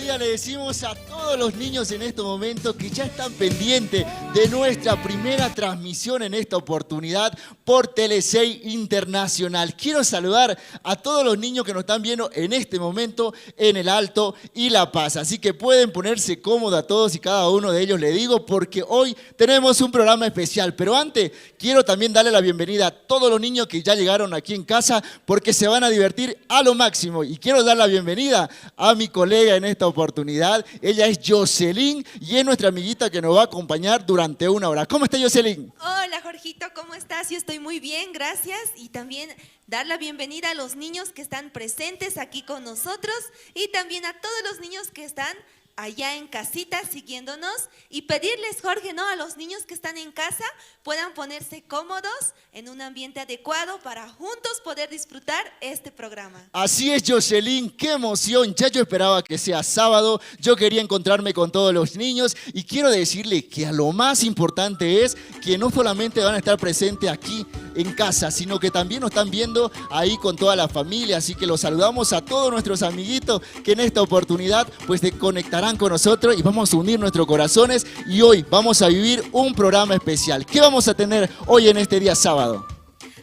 bienvenida le decimos a todos los niños en estos momentos que ya están pendientes de nuestra primera transmisión en esta oportunidad por Tele6 Internacional. Quiero saludar a todos los niños que nos están viendo en este momento en El Alto y La Paz. Así que pueden ponerse cómodos a todos y cada uno de ellos, le digo, porque hoy tenemos un programa especial. Pero antes, quiero también darle la bienvenida a todos los niños que ya llegaron aquí en casa porque se van a divertir a lo máximo. Y quiero dar la bienvenida a mi colega en esta oportunidad. Ella es Jocelyn y es nuestra amiguita que nos va a acompañar durante una hora. ¿Cómo está, Jocelyn? Hola, Jorgito, ¿cómo estás? Yo estoy muy bien, gracias. Y también dar la bienvenida a los niños que están presentes aquí con nosotros y también a todos los niños que están allá en casita siguiéndonos y pedirles, Jorge, ¿no?, a los niños que están en casa puedan ponerse cómodos en un ambiente adecuado para juntos poder disfrutar este programa. Así es, Jocelyn, qué emoción. Ya yo esperaba que sea sábado, yo quería encontrarme con todos los niños y quiero decirle que a lo más importante es que no solamente van a estar presentes aquí en casa, sino que también nos están viendo ahí con toda la familia, así que los saludamos a todos nuestros amiguitos que en esta oportunidad pues se conectarán con nosotros y vamos a unir nuestros corazones y hoy vamos a vivir un programa especial. ¿Qué vamos a tener hoy en este día sábado?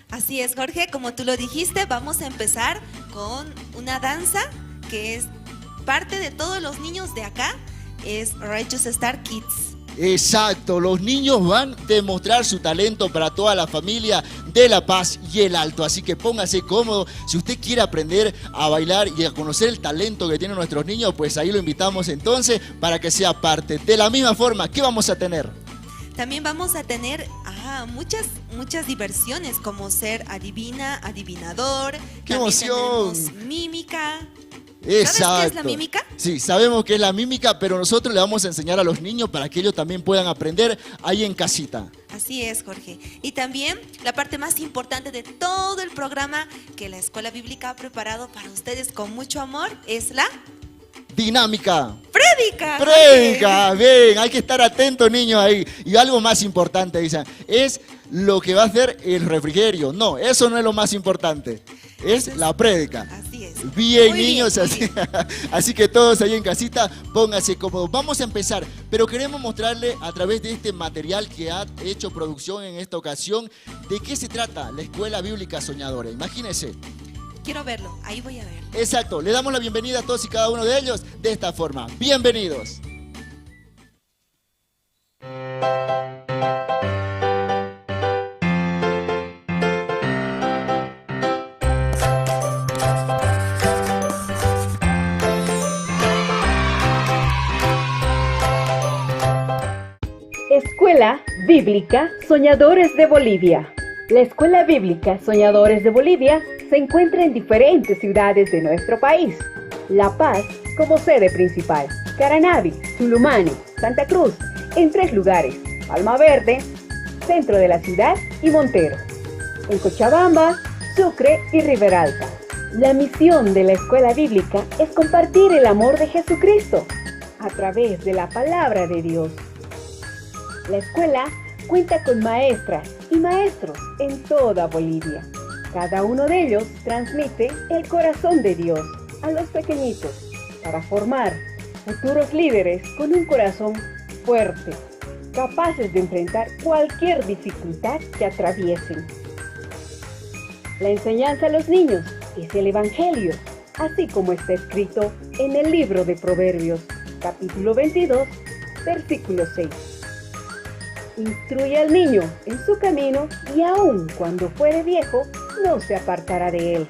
Así es, Jorge, como tú lo dijiste, vamos a empezar con una danza que es parte de todos los niños de acá, es Righteous Star Kids. Exacto, los niños van a demostrar su talento para toda la familia de La Paz y El Alto, así que póngase cómodo. Si usted quiere aprender a bailar y a conocer el talento que tienen nuestros niños, pues ahí lo invitamos entonces para que sea parte. De la misma forma, ¿qué vamos a tener? También vamos a tener muchas diversiones como ser adivina, adivinador. ¡Qué también emoción! tenemos mímica. Exacto. ¿Sabes qué es la mímica? Sí, sabemos que es la mímica, pero nosotros le vamos a enseñar a los niños para que ellos también puedan aprender ahí en casita. Así es, Jorge. Y también la parte más importante de todo el programa que la Escuela Bíblica ha preparado para ustedes con mucho amor es la dinámica. ¡Prédica! ¡Prédica! Bien, hay que estar atentos, niños, ahí. Y algo más importante, dicen, es lo que va a hacer el refrigerio. No, eso no es lo más importante. Es la prédica. Así es. Bien, Muy niños, bien, así, así que todos ahí en casita, pónganse cómodos. Vamos a empezar, pero queremos mostrarle a través de este material que ha hecho producción en esta ocasión, de qué se trata la Escuela Bíblica Soñadora. Imagínense. Quiero verlo, ahí voy a ver. Exacto, le damos la bienvenida a todos y cada uno de ellos de esta forma. Bienvenidos. Escuela Bíblica Soñadores de Bolivia. La Escuela Bíblica Soñadores de Bolivia se encuentra en diferentes ciudades de nuestro país. La Paz como sede principal, Caranavi, Tulumane, Santa Cruz, en 3 lugares, Palma Verde, centro de la ciudad y Montero. En Cochabamba, Sucre y Riberalta. La misión de la Escuela Bíblica es compartir el amor de Jesucristo a través de la palabra de Dios. La escuela cuenta con maestras y maestros en toda Bolivia. Cada uno de ellos transmite el corazón de Dios a los pequeñitos para formar futuros líderes con un corazón fuerte, capaces de enfrentar cualquier dificultad que atraviesen. La enseñanza a los niños es el Evangelio, así como está escrito en el libro de Proverbios, capítulo 22, versículo 6. Instruye al niño en su camino y aun cuando fuere viejo, no se apartará de él.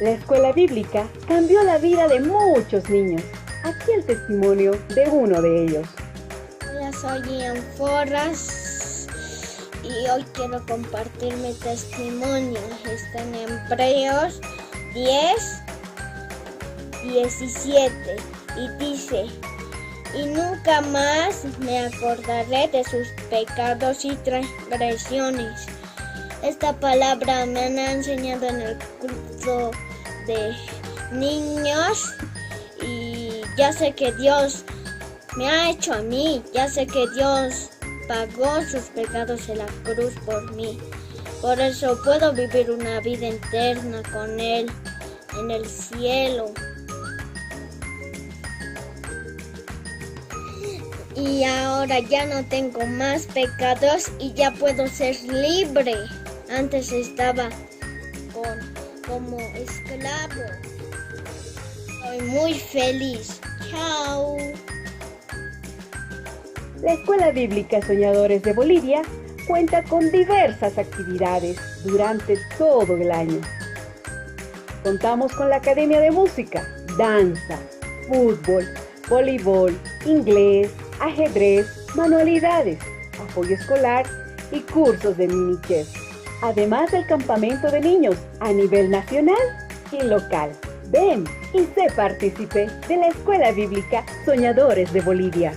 La escuela bíblica cambió la vida de muchos niños. Aquí el testimonio de uno de ellos. Hola, soy Ian Forras y hoy quiero compartir mi testimonio. Está en Hebreos 10:17 y dice: y nunca más me acordaré de sus pecados y transgresiones. Esta palabra me han enseñado en el curso de niños y ya sé que Dios me ha hecho a mí, ya sé que Dios pagó sus pecados en la cruz por mí. Por eso puedo vivir una vida eterna con Él en el cielo. y ahora ya no tengo más pecados y ya puedo ser libre. Antes estaba como esclavo. Soy muy feliz. Chao. La Escuela Bíblica Soñadores de Bolivia cuenta con diversas actividades durante todo el año. Contamos con la Academia de Música, Danza, Fútbol, Voleibol, Inglés, Ajedrez, Manualidades, Apoyo Escolar y cursos de mini chef. Además del campamento de niños a nivel nacional y local. Ven y sé partícipe de la Escuela Bíblica Soñadores de Bolivia.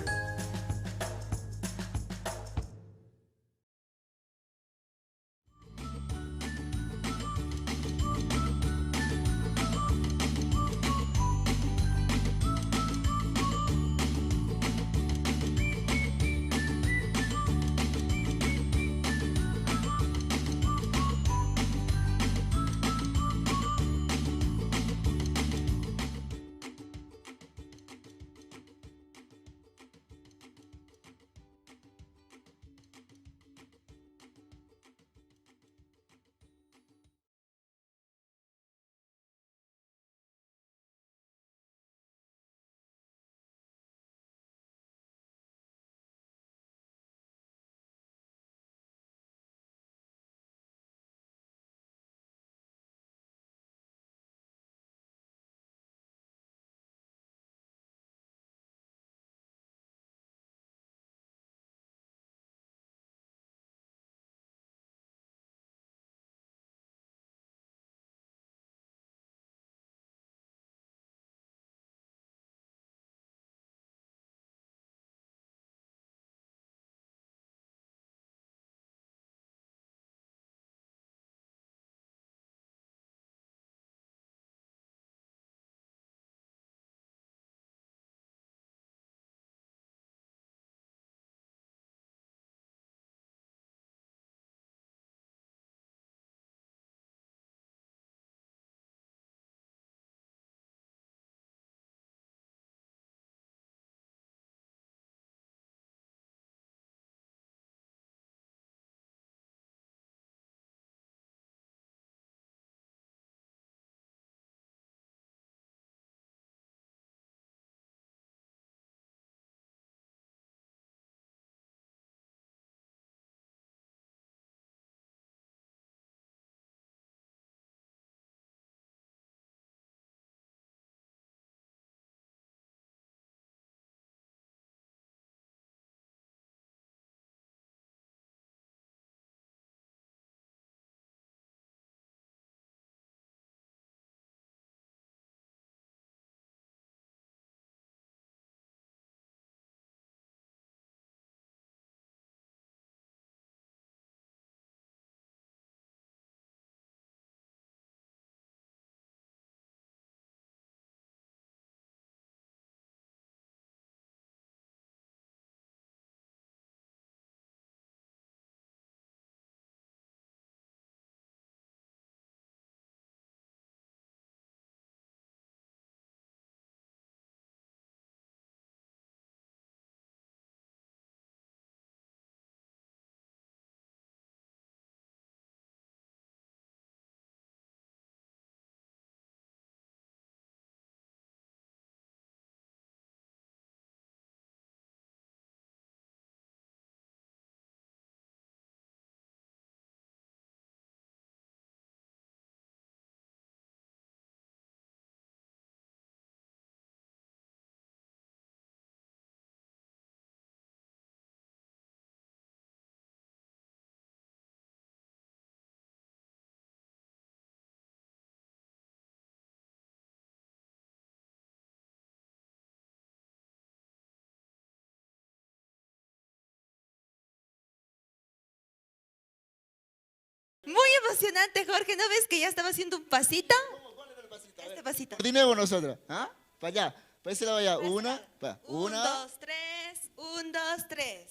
Muy emocionante, Jorge. ¿No ves que ya estaba haciendo un pasito? ¿Cuál era el pasito? A Este ver, pasito. coordinemos nosotros. ¿Ah? Para allá. Para ese lado allá. Una. Un, Una. dos, tres. Un, dos, tres.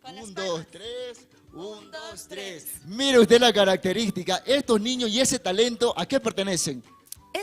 Con las Un, palmas. dos, tres. Un, dos, tres. Mire usted la característica. Estos niños y ese talento, ¿a qué pertenecen?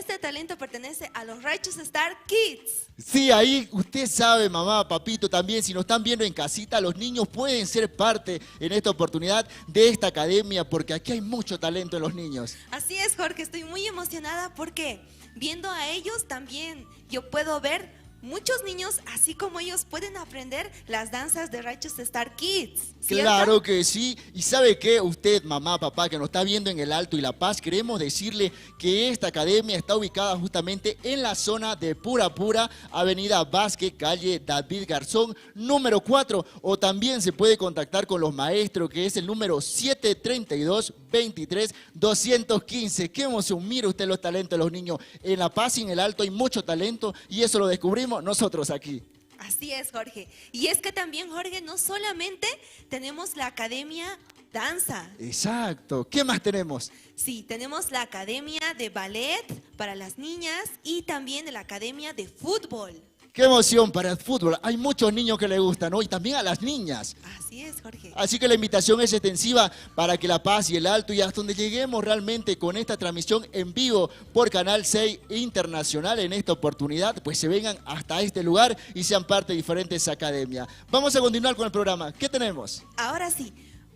este talento pertenece a los Righteous Star Kids. Sí, ahí usted sabe, mamá, papito, también, si nos están viendo en casita, los niños pueden ser parte en esta oportunidad de esta academia, porque aquí hay mucho talento en los niños. Así es, Jorge, estoy muy emocionada porque viendo a ellos también yo puedo ver muchos niños, así como ellos, pueden aprender las danzas de Righteous Star Kids, ¿cierto? Claro que sí. ¿Y sabe qué? Usted, mamá, papá, que nos está viendo en el Alto y La Paz, queremos decirle que esta academia está ubicada justamente en la zona de Pura Pura, Avenida Vázquez, calle David Garzón, número 4. O también se puede contactar con los maestros, que es el número 732-23-215. ¡Qué emoción! Mire usted los talentos de los niños. En La Paz y en el Alto hay mucho talento y eso lo descubrimos nosotros aquí. Así es, Jorge. Y es que también, Jorge, no solamente tenemos la Academia Danza. Exacto. ¿Qué más tenemos? Sí, tenemos la Academia de Ballet para las niñas y también la Academia de Fútbol. ¡Qué emoción para el fútbol! Hay muchos niños que les gustan, ¿no? Y también a las niñas. Así es, Jorge. Así que la invitación es extensiva para que La Paz y el Alto y hasta donde lleguemos realmente con esta transmisión en vivo por Canal 6 Internacional en esta oportunidad, pues se vengan hasta este lugar y sean parte de diferentes academias. Vamos a continuar con el programa. ¿Qué tenemos? Ahora sí,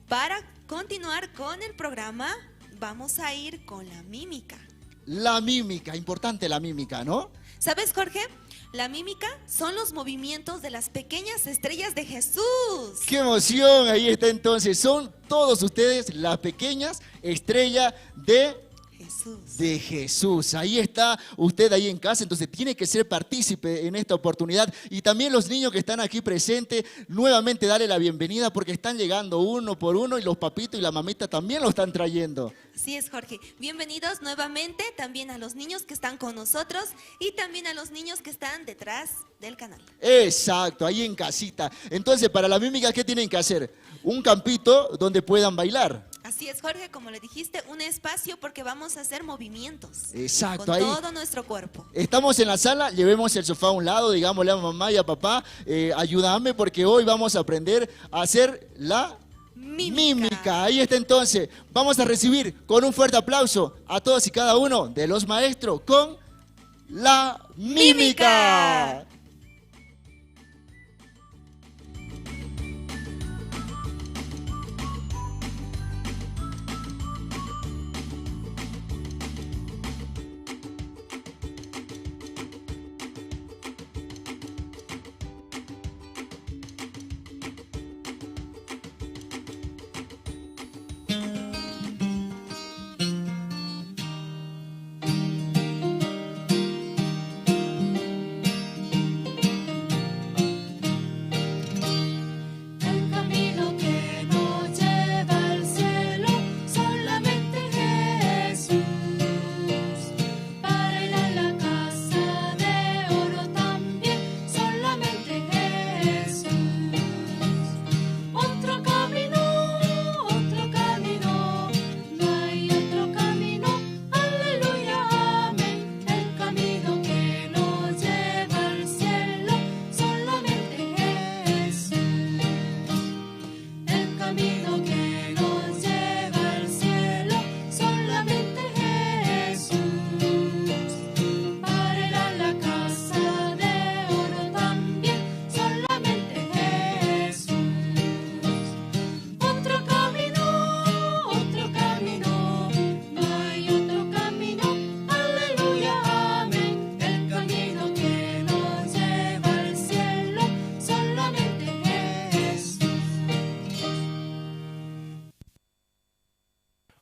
para continuar con el programa, vamos a ir con la mímica. La mímica, importante la mímica, ¿no? ¿Sabes, Jorge? La mímica son los movimientos de las pequeñas estrellas de Jesús. ¡Qué emoción! Ahí está entonces. Son todos ustedes las pequeñas estrellas de Jesús. Ahí está usted ahí en casa, entonces tiene que ser partícipe en esta oportunidad. Y también los niños que están aquí presentes, nuevamente darle la bienvenida porque están llegando uno por uno y los papitos y la mamita también lo están trayendo. Así es, Jorge. Bienvenidos nuevamente también a los niños que están con nosotros y también a los niños que están detrás del canal. Exacto, ahí en casita. Entonces, para la mímica, ¿qué tienen que hacer? Un campito donde puedan bailar. Así es, Jorge, como le dijiste, un espacio porque vamos a hacer movimientos. Exacto, con ahí. todo nuestro cuerpo. Estamos en la sala, llevemos el sofá a un lado, digámosle a mamá y a papá, ayúdame porque hoy vamos a aprender a hacer la mímica. Ahí está entonces. Vamos a recibir con un fuerte aplauso a todos y cada uno de los maestros con la mímica.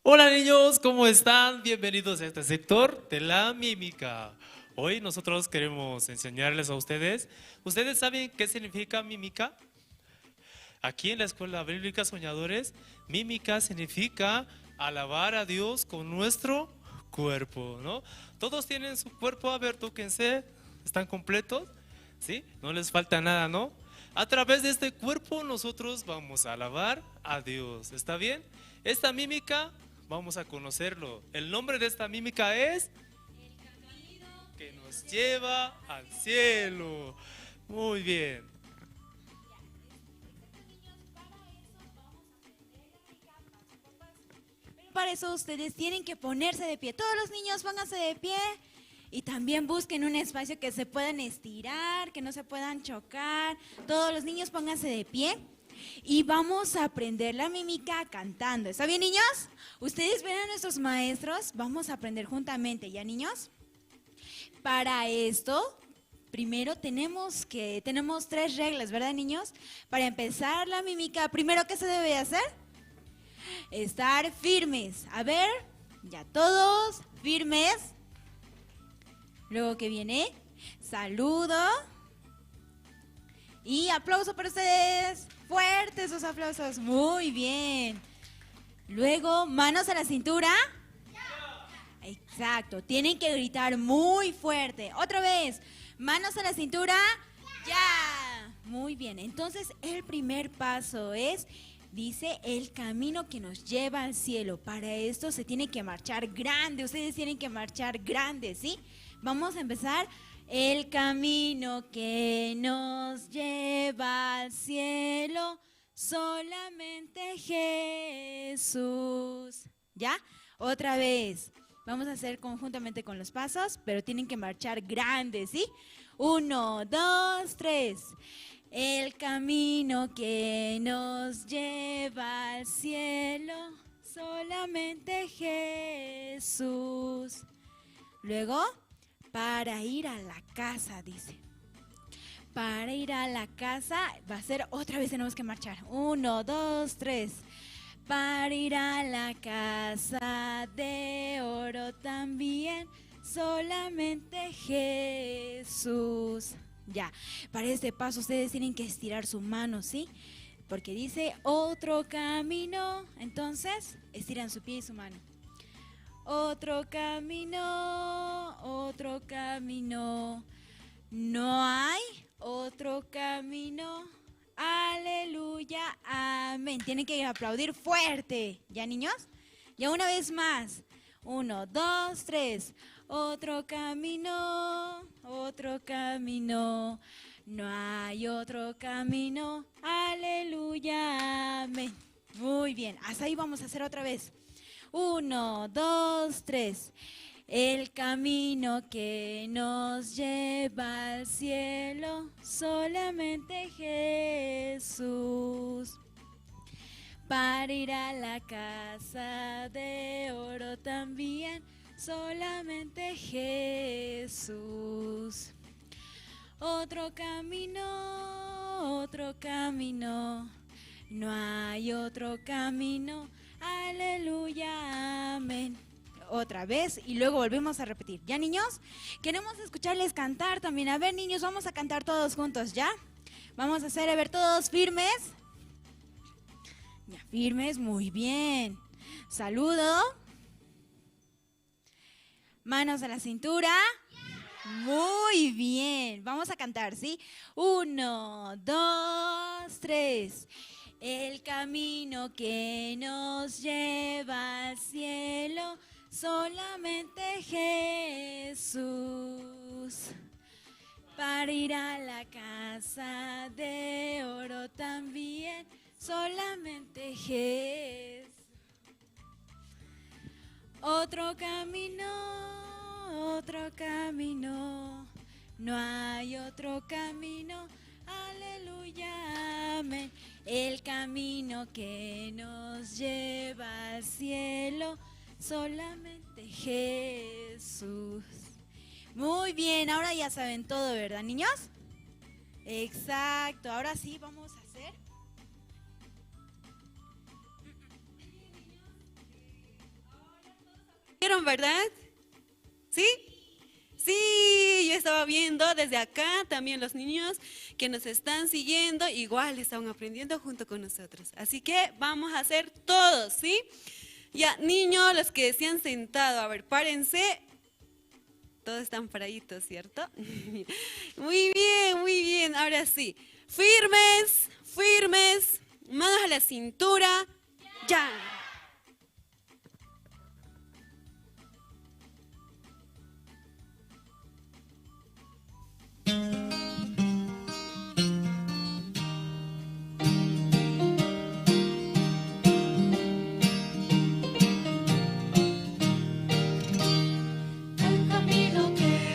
Hola niños, ¿cómo están? Bienvenidos a este sector de la mímica. Hoy nosotros queremos enseñarles a ustedes. ¿Ustedes saben qué significa mímica? Aquí en la Escuela Bíblica Soñadores, mímica significa alabar a Dios con nuestro cuerpo, ¿no? Todos tienen su cuerpo, a ver, tóquense, ¿están completos? ¿Sí? No les falta nada, ¿no? A través de este cuerpo nosotros vamos a alabar a Dios, ¿está bien? Esta mímica, vamos a conocerlo. El nombre de esta mímica es el camino que nos lleva al cielo. Muy bien. Para eso ustedes tienen que ponerse de pie. Todos los niños pónganse de pie Y también busquen un espacio que se puedan estirar, que no se puedan chocar. Todos los niños pónganse de pie y vamos a aprender la mímica cantando. ¿Está bien, niños? Ustedes ven a nuestros maestros, vamos a aprender juntamente, ¿ya, niños? Para esto, primero tenemos 3 reglas, ¿verdad, niños? Para empezar la mímica, primero, ¿qué se debe hacer? Estar firmes. A ver, ya todos firmes. Luego, ¿qué viene? Saludo. Y aplauso para ustedes. Fuertes esos aplausos. Muy bien. Luego, manos a la cintura. Exacto. Tienen que gritar muy fuerte. Otra vez. Manos a la cintura. Ya. Muy bien. Entonces, el primer paso es, dice, el camino que nos lleva al cielo. Para esto se tiene que marchar grande. Ustedes tienen que marchar grande, ¿sí? Vamos a empezar. El camino que nos lleva al cielo, solamente Jesús. ¿Ya? Otra vez. Vamos a hacer conjuntamente con los pasos, pero tienen que marchar grandes, ¿sí? 1, 2, 3. El camino que nos lleva al cielo, solamente Jesús. Luego, para ir a la casa, dice. Para ir a la casa, va a ser otra vez, tenemos que marchar. 1, 2, 3. Para ir a la casa de oro también, solamente Jesús. Ya, para este paso ustedes tienen que estirar su mano, ¿sí? Porque dice otro camino, entonces estiran su pie y su mano. Otro camino, no hay otro camino, aleluya, amén. Tienen que aplaudir fuerte, ¿ya, niños? Ya una vez más, 1, 2, 3, otro camino, no hay otro camino, aleluya, amén. Muy bien, hasta ahí vamos a hacer otra vez. 1, 2, 3. El camino que nos lleva al cielo, solamente Jesús. Para ir a la casa de oro también, solamente Jesús. Otro camino, no hay otro camino, aleluya, amén. Otra vez y luego volvemos a repetir. ¿Ya, niños? Queremos escucharles cantar también. A ver, niños, vamos a cantar todos juntos, ¿ya? Vamos a hacer, a ver, todos firmes. Ya, firmes, muy bien. Saludo. Manos a la cintura. Muy bien. Vamos a cantar, ¿sí? 1, 2, 3. El camino que nos lleva al cielo, solamente Jesús. Para ir a la casa de oro también, solamente Jesús. Otro camino, no hay otro camino, aleluya, amén. El camino que nos lleva al cielo, solamente Jesús. Muy bien, ahora ya saben todo, ¿verdad, niños? Exacto, ahora sí vamos a hacer. ¿Vieron, verdad? ¿Sí? Sí, yo estaba viendo desde acá también los niños que nos están siguiendo, igual están aprendiendo junto con nosotros. Así que vamos a hacer todos, ¿sí? Ya, niños, los que se han sentado, a ver, párense. Todos están paraditos, ¿cierto? Muy bien, ahora sí. Firmes, firmes, manos a la cintura, ya. El camino que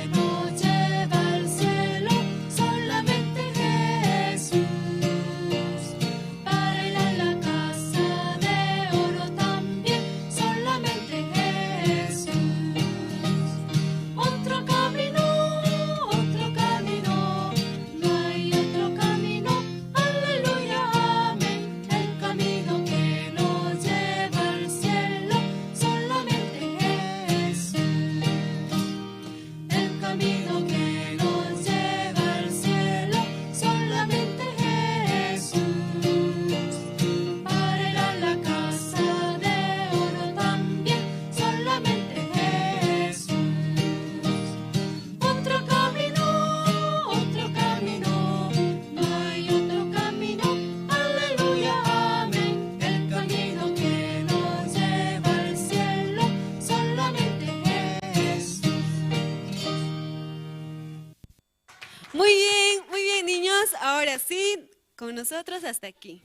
con nosotros hasta aquí.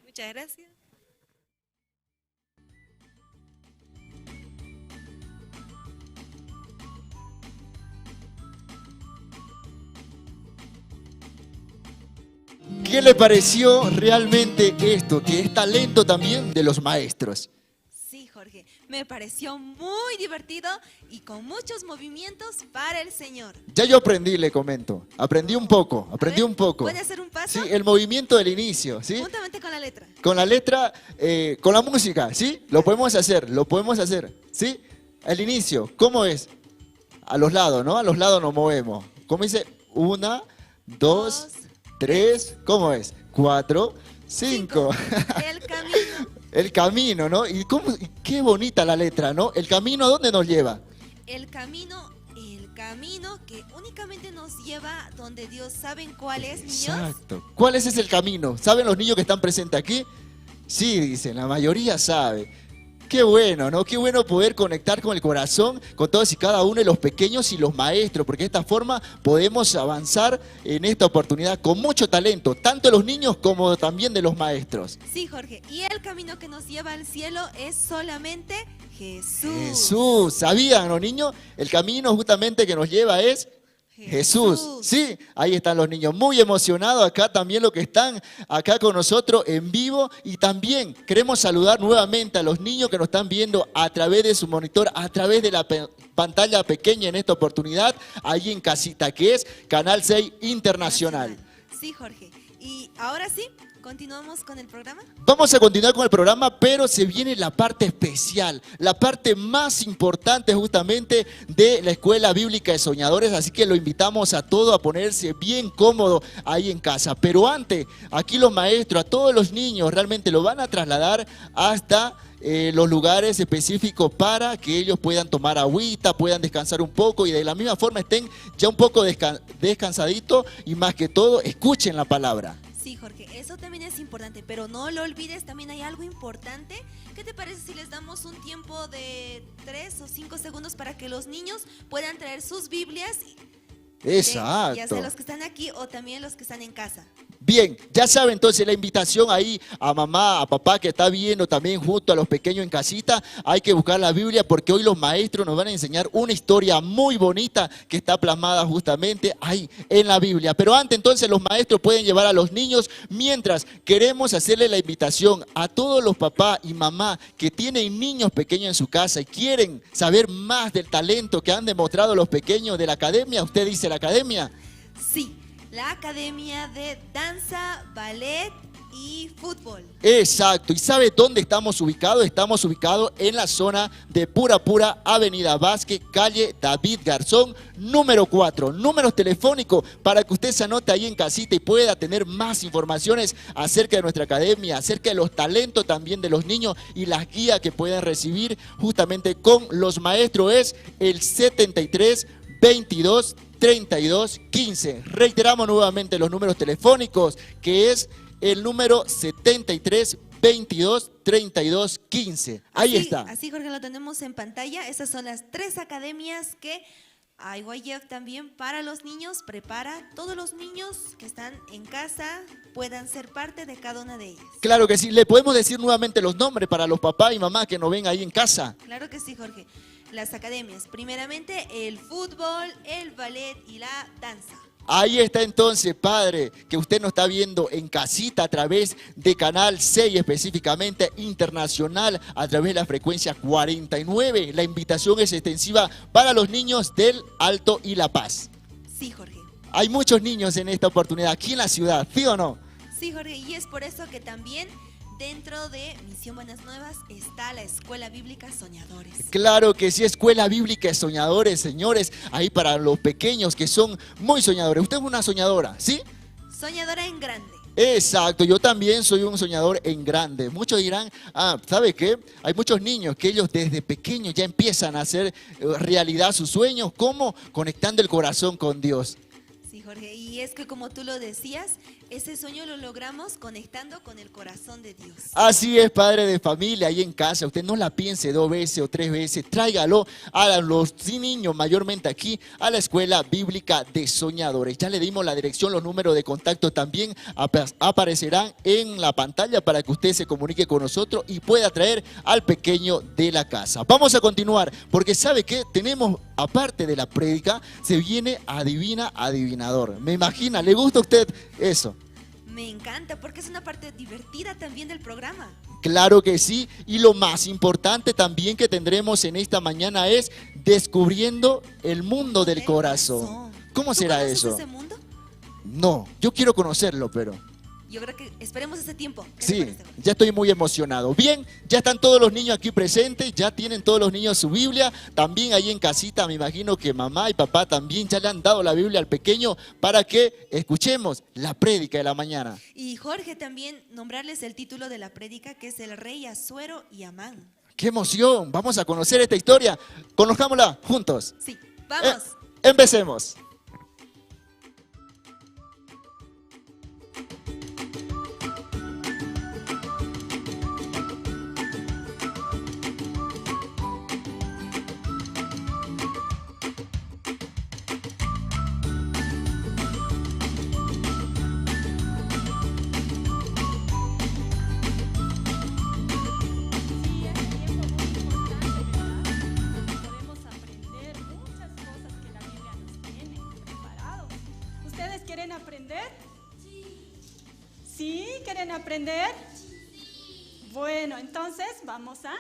Muchas gracias. ¿Qué le pareció realmente esto? Que es talento también de los maestros. Sí, Jorge, me pareció muy divertido y con muchos movimientos para el Señor. Ya yo aprendí, le comento. Aprendí un poco, aprendí A ver, un poco. ¿puede hacer un paso? Sí, el movimiento del inicio, ¿sí? Juntamente con la letra. Con la letra, con la música, ¿sí? Lo podemos hacer, ¿sí? El inicio, ¿cómo es? A los lados, ¿no? A los lados nos movemos. ¿Cómo dice? 1, 2, 3, ¿cómo es? 4, 5. El camino. El camino, ¿no? Y qué bonita la letra, ¿no? El camino, ¿a dónde nos lleva? El camino que únicamente nos lleva donde Dios. ¿Saben cuál es, niños? Exacto. ¿Cuál es ese camino? ¿Saben los niños que están presentes aquí? Sí, dicen, la mayoría sabe. Qué bueno, ¿no? Qué bueno poder conectar con el corazón, con todos y cada uno de los pequeños y los maestros, porque de esta forma podemos avanzar en esta oportunidad con mucho talento, tanto de los niños como también de los maestros. Sí, Jorge. Y el camino que nos lleva al cielo es solamente Jesús. Jesús, ¿sabían los niños? El camino justamente que nos lleva es Jesús. Sí, ahí están los niños muy emocionados acá también los que están acá con nosotros en vivo, y también queremos saludar nuevamente a los niños que nos están viendo a través de su monitor, a través de la pantalla pequeña en esta oportunidad, ahí en casita, que es Canal 6 Internacional. Sí, Jorge. Y ahora sí, continuamos con el programa. Vamos a continuar con el programa, pero se viene la parte especial, la parte más importante justamente de la Escuela Bíblica de Soñadores, así que lo invitamos a todos a ponerse bien cómodo ahí en casa. Pero antes, aquí los maestros, a todos los niños, realmente lo van a trasladar hasta los lugares específicos para que ellos puedan tomar agüita, puedan descansar un poco y de la misma forma estén ya un poco descansaditos y más que todo escuchen la palabra. Sí, Jorge, eso también es importante, pero no lo olvides, también hay algo importante. ¿Qué te parece si les damos un tiempo de 3 o 5 segundos para que los niños puedan traer sus Biblias? Exacto. Ya sea los que están aquí o también los que están en casa. Bien, ya saben entonces la invitación ahí a mamá, a papá que está viendo también junto a los pequeños en casita. Hay que buscar la Biblia porque hoy los maestros nos van a enseñar una historia muy bonita que está plasmada justamente ahí en la Biblia. Pero antes entonces los maestros pueden llevar a los niños, mientras queremos hacerle la invitación a todos los papás y mamá que tienen niños pequeños en su casa y quieren saber más del talento que han demostrado los pequeños de la academia. Usted dice la academia. Sí. La Academia de Danza, Ballet y Fútbol. Exacto. ¿Y sabe dónde estamos ubicados? Estamos ubicados en la zona de Pura, Avenida Vázquez, calle David Garzón, número 4. Números telefónicos para que usted se anote ahí en casita y pueda tener más informaciones acerca de nuestra academia, acerca de los talentos también de los niños y las guías que pueden recibir justamente con los maestros. Es el 73 22 32 15. Reiteramos nuevamente los números telefónicos, que es el número 73 22 32 15. Ahí está. Así, Jorge, lo tenemos en pantalla. Esas son las 3 academias que IYF también para los niños prepara. Todos los niños que están en casa puedan ser parte de cada una de ellas. Claro que sí. ¿Le podemos decir nuevamente los nombres para los papás y mamás que nos ven ahí en casa? Claro que sí, Jorge. Las academias, primeramente el fútbol, el ballet y la danza. Ahí está entonces, padre, que usted nos está viendo en casita a través de Canal 6, específicamente internacional, a través de la frecuencia 49. La invitación es extensiva para los niños del Alto y La Paz. Sí, Jorge. Hay muchos niños en esta oportunidad aquí en la ciudad, ¿sí o no? Sí, Jorge, y es por eso que también dentro de Misión Buenas Nuevas está la Escuela Bíblica Soñadores. Claro que sí, Escuela Bíblica de Soñadores, señores. Ahí para los pequeños que son muy soñadores. Usted es una soñadora, ¿sí? Soñadora en grande. Exacto, yo también soy un soñador en grande. Muchos dirán, ¿sabe qué? Hay muchos niños que ellos desde pequeños ya empiezan a hacer realidad sus sueños. ¿Cómo? Conectando el corazón con Dios. Sí, Jorge, y es que como tú lo decías, ese sueño lo logramos conectando con el corazón de Dios. Así es, padre de familia, ahí en casa, usted no la piense 2 veces o 3 veces, tráigalo a los niños, mayormente aquí, a la Escuela Bíblica de Soñadores. Ya le dimos la dirección, los números de contacto también aparecerán en la pantalla para que usted se comunique con nosotros y pueda traer al pequeño de la casa. Vamos a continuar, porque sabe que tenemos, aparte de la prédica, se viene Adivina Adivinador. Me imagina, ¿le gusta a usted eso? Me encanta porque es una parte divertida también del programa. Claro que sí, y lo más importante también que tendremos en esta mañana es descubriendo el mundo del corazón. ¿Cómo será ¿Tú conoces eso? ese mundo? No, yo quiero conocerlo, pero... Yo creo que esperemos ese tiempo. ¿Qué te Sí, parece? ya estoy muy emocionado. Bien, ya están todos los niños aquí presentes, ya tienen todos los niños su Biblia. También ahí en casita me imagino que mamá y papá también ya le han dado la Biblia al pequeño para que escuchemos la prédica de la mañana. Y Jorge, también nombrarles el título de la prédica, que es El Rey Asuero y Amán. ¡Qué emoción! Vamos a conocer esta historia. Conozcámosla juntos. Sí, vamos. Empecemos. Podemos aprender muchas cosas que la Biblia nos tiene preparados. ¿Ustedes quieren aprender? Sí. ¿Sí? ¿Quieren aprender? Sí. Bueno, entonces vamos a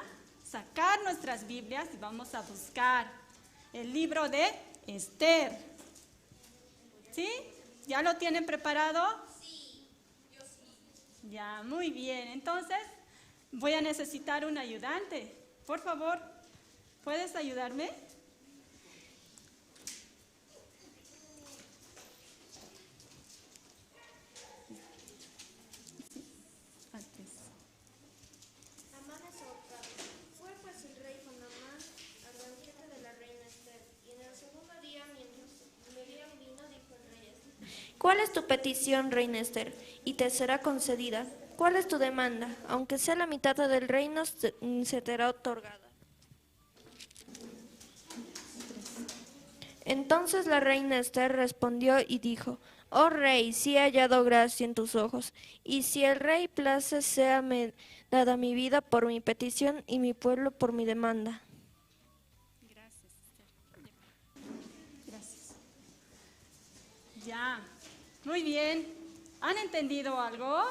sacar nuestras Biblias y vamos a buscar el libro de Esther. ¿Sí? ¿Ya lo tienen preparado? Sí. Yo sí. Ya, muy bien. Entonces voy a necesitar un ayudante. Por favor, ¿puedes ayudarme? Amán es ahorcado. Fue pues el rey con Amán al banquete de la reina Esther. Y en el segundo día, mientras bebían vino, dijo el rey Esther: ¿Cuál es tu petición, reina Esther? Y te será concedida. ¿Cuál es tu demanda? Aunque sea la mitad del reino, se te será otorgada. Entonces la reina Esther respondió y dijo: Oh rey, si he hallado gracia en tus ojos, y si el rey place, séame dada mi vida por mi petición y mi pueblo por mi demanda. Gracias, Esther. Gracias. Ya, muy bien. ¿Han entendido algo?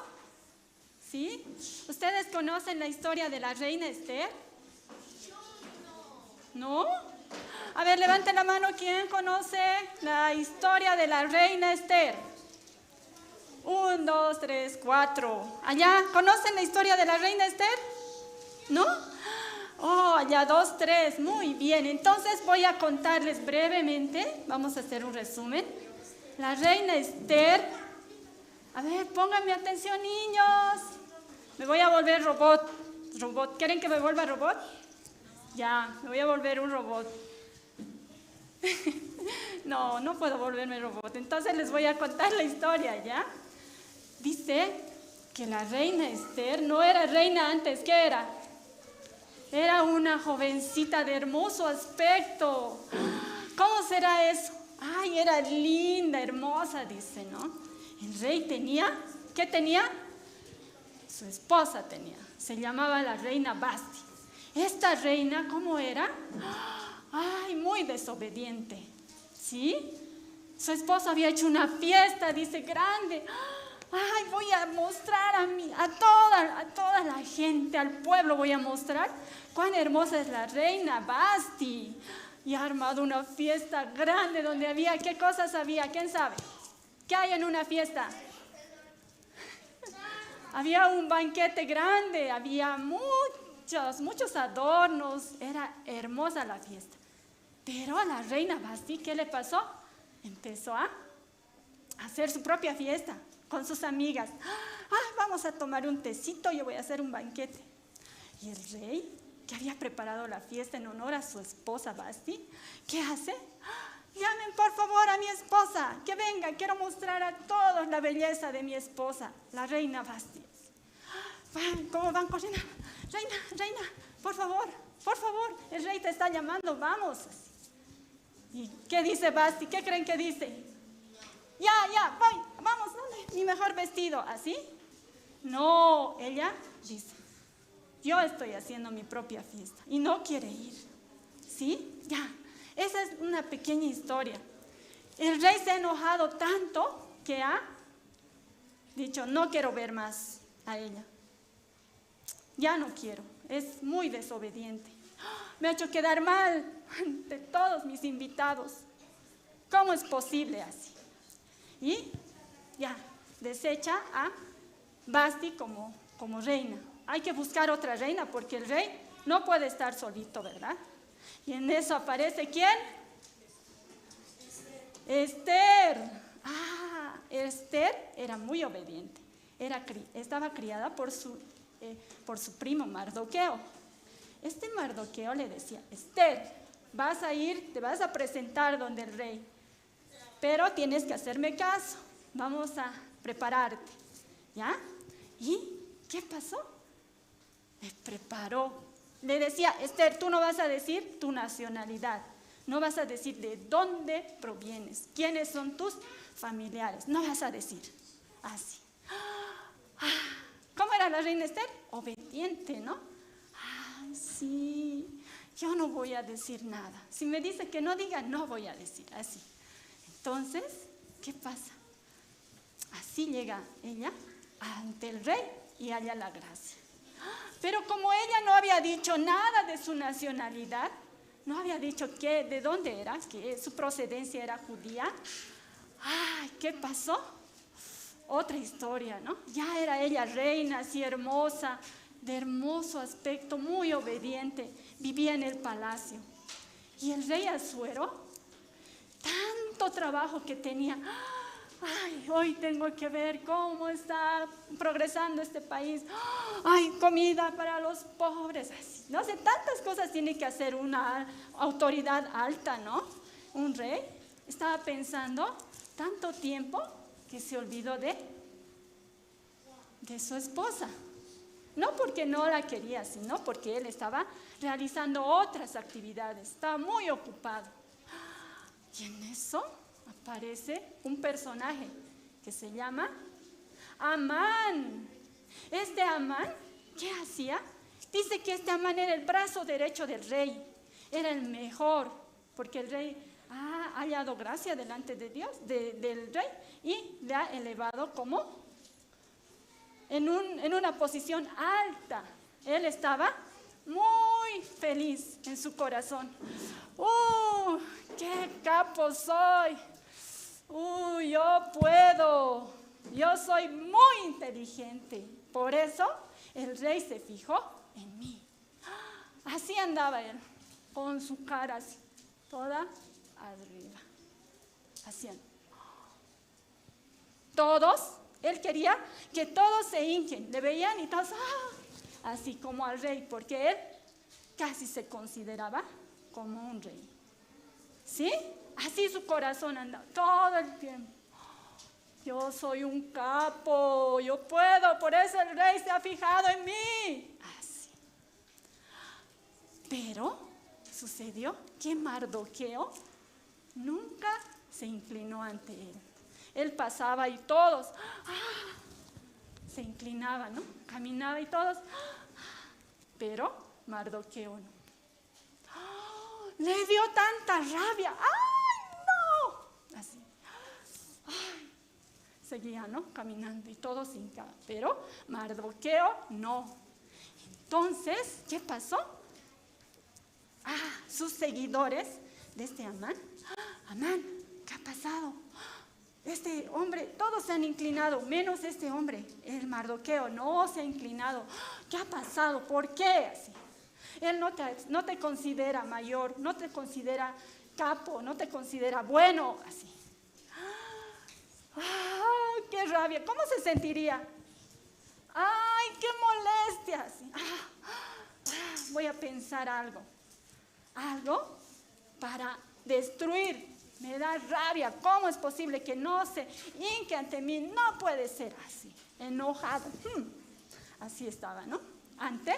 ¿Sí? ¿Ustedes conocen la historia de la reina Esther? ¿No? A ver, levanten la mano. ¿Quién conoce la historia de la reina Esther? 1, 2, 3, 4. ¿Allá conocen la historia de la reina Esther? ¿No? Oh, allá 2, 3. Muy bien. Entonces voy a contarles brevemente. Vamos a hacer un resumen. La reina Esther. A ver, pónganme atención, niños. Me voy a volver robot. ¿Quieren que me vuelva robot? Ya, me voy a volver un robot. No, no puedo volverme robot. Entonces les voy a contar la historia, ¿ya? Dice que la reina Esther no era reina antes. ¿Qué era? Era una jovencita de hermoso aspecto. ¿Cómo será eso? Ay, era linda, hermosa, dice, ¿no? El rey tenía, ¿qué tenía? Su esposa tenía. Se llamaba la reina Basti. Esta reina, ¿cómo era? Ay, muy desobediente, ¿sí? Su esposo había hecho una fiesta, dice, grande. Ay, voy a mostrar a toda la gente, al pueblo voy a mostrar cuán hermosa es la reina Basti. Y ha armado una fiesta grande donde había, ¿qué cosas había? ¿Quién sabe? ¿Qué hay en una fiesta? Había un banquete grande, había muchos adornos, era hermosa la fiesta. Pero a la reina Basti, ¿qué le pasó? Empezó a hacer su propia fiesta con sus amigas. Vamos a tomar un tecito, yo voy a hacer un banquete. Y el rey, que había preparado la fiesta en honor a su esposa Basti, ¿qué hace? llamen por favor a mi esposa, que venga, quiero mostrar a todos la belleza de mi esposa, la reina Basti. ¿Cómo van corriendo? Reina, por favor, el rey te está llamando, vamos. ¿Y qué dice Basti? ¿Qué creen que dice? Ya, voy, vamos, ¿dónde? Mi mejor vestido, ¿así? No, ella dice, yo estoy haciendo mi propia fiesta y no quiere ir. ¿Sí? Ya, esa es una pequeña historia. El rey se ha enojado tanto que ha dicho, no quiero ver más a ella. Ya no quiero, es muy desobediente. Me ha hecho quedar mal ante todos mis invitados. ¿Cómo es posible así? Y ya, desecha a Basti como reina. Hay que buscar otra reina porque el rey no puede estar solito, ¿verdad? Y en eso aparece ¿quién? Esther. Esther era muy obediente. Estaba criada por su primo Mardoqueo. Este Mardoqueo le decía, Esther, vas a ir, te vas a presentar donde el rey, pero tienes que hacerme caso, vamos a prepararte, ¿ya? ¿Y qué pasó? Me preparó. Le decía, Esther, tú no vas a decir tu nacionalidad, no vas a decir de dónde provienes, quiénes son tus familiares, no vas a decir así. ¿Cómo era la reina Esther? Obediente, ¿no? Sí, yo no voy a decir nada. Si me dice que no diga, no voy a decir así. Entonces, ¿qué pasa? Así llega ella ante el rey y halla la gracia. Pero como ella no había dicho nada de su nacionalidad, no había dicho de dónde era, que su procedencia era judía, ¿qué pasó? Otra historia, ¿no? Ya era ella reina, así hermosa, de hermoso aspecto, muy obediente, vivía en el palacio. Y el rey Asuero, tanto trabajo que tenía, hoy tengo que ver cómo está progresando este país, comida para los pobres, así, no sé, tantas cosas tiene que hacer una autoridad alta, ¿no? Un rey estaba pensando tanto tiempo que se olvidó de su esposa. No porque no la quería, sino porque él estaba realizando otras actividades, estaba muy ocupado. Y en eso aparece un personaje que se llama Amán. Este Amán, ¿qué hacía? Dice que este Amán era el brazo derecho del rey, era el mejor, porque el rey ha hallado gracia delante de Dios, del rey, y le ha elevado como en una posición alta. Él estaba muy feliz en su corazón. ¡Qué capo soy! Yo puedo. Yo soy muy inteligente. Por eso el rey se fijó en mí. Así andaba él, con su cara así, toda arriba. Así andaba. Todos, él quería que todos se hinquen, le veían y todos, así como al rey, porque él casi se consideraba como un rey. ¿Sí? Así su corazón andaba todo el tiempo. Yo soy un capo, yo puedo, por eso el rey se ha fijado en mí. Así. Pero sucedió que Mardoqueo nunca se inclinó ante él. Él pasaba y todos se inclinaban, ¿no? Caminaba y todos, pero Mardoqueo no. Le dio tanta rabia. ¡Ay, no! Así. Seguía, ¿no? Caminando y todos hincaban, pero Mardoqueo no. Entonces, ¿qué pasó? Sus seguidores de este Amán. Amán, ¿qué ha pasado? Este hombre, todos se han inclinado, menos este hombre, el Mardoqueo, no se ha inclinado. ¿Qué ha pasado? ¿Por qué? Así. Él no te considera mayor, no te considera capo, no te considera bueno, así. ¡Qué rabia! ¿Cómo se sentiría? ¡Ay, qué molestia! Así. Voy a pensar algo para destruir Me da rabia. ¿Cómo es posible que no se hinque ante mí? No puede ser así. Enojado. Así estaba, ¿no? Ante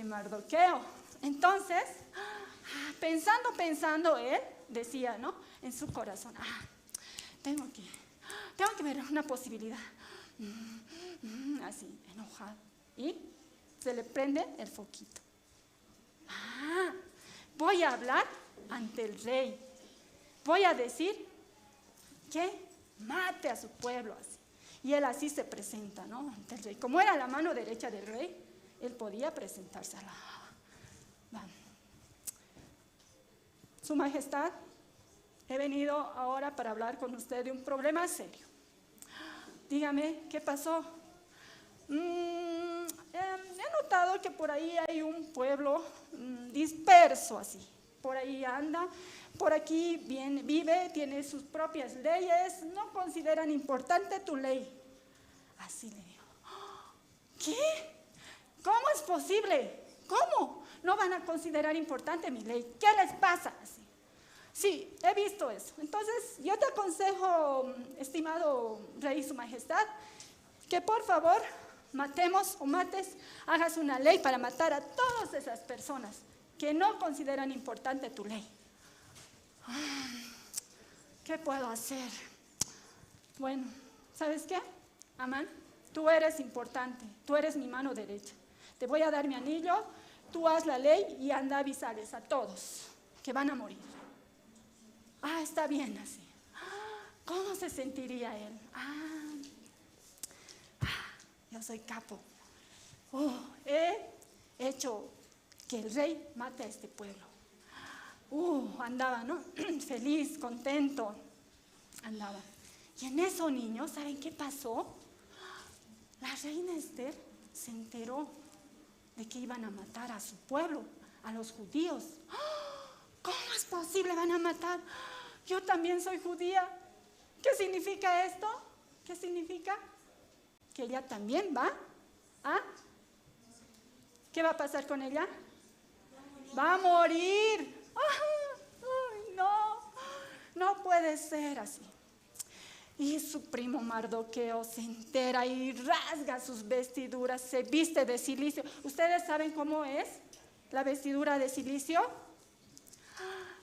Mardoqueo. Entonces, pensando, él decía, ¿no? En su corazón, tengo que ver una posibilidad. Así, enojado. Y se le prende el foquito. Voy a hablar ante el rey. Voy a decir que mate a su pueblo así. Y él así se presenta, ¿no? Ante el rey. Como era la mano derecha del rey, él podía presentarse a la... Su Majestad, he venido ahora para hablar con usted de un problema serio. Dígame, ¿qué pasó? He notado que por ahí hay un pueblo disperso así. Por ahí anda, por aquí vive, tiene sus propias leyes, no consideran importante tu ley. Así le digo. ¿Qué? ¿Cómo es posible? ¿Cómo? No van a considerar importante mi ley. ¿Qué les pasa? Así. Sí, he visto eso. Entonces, yo te aconsejo, estimado rey, su majestad, que por favor hagas una ley para matar a todas esas personas que no consideran importante tu ley. ¿Qué puedo hacer? Bueno, ¿sabes qué? Amán, tú eres importante, tú eres mi mano derecha. Te voy a dar mi anillo, tú haz la ley y anda a avisarles a todos que van a morir. Está bien así. ¿Cómo se sentiría él? Yo soy capo. He hecho que el rey mate a este pueblo. Andaba, ¿no? Feliz, contento. Andaba. Y en eso, niños, ¿saben qué pasó? La reina Esther se enteró de que iban a matar a su pueblo, a los judíos. ¿Cómo es posible? ¿Van a matar? Yo también soy judía. ¿Qué significa esto? ¿Qué significa? Que ella también va a... ¿Qué va a pasar con ella? Va a morir. No puede ser así. Y su primo Mardoqueo se entera y rasga sus vestiduras, se viste de cilicio. ¿Ustedes saben cómo es la vestidura de cilicio?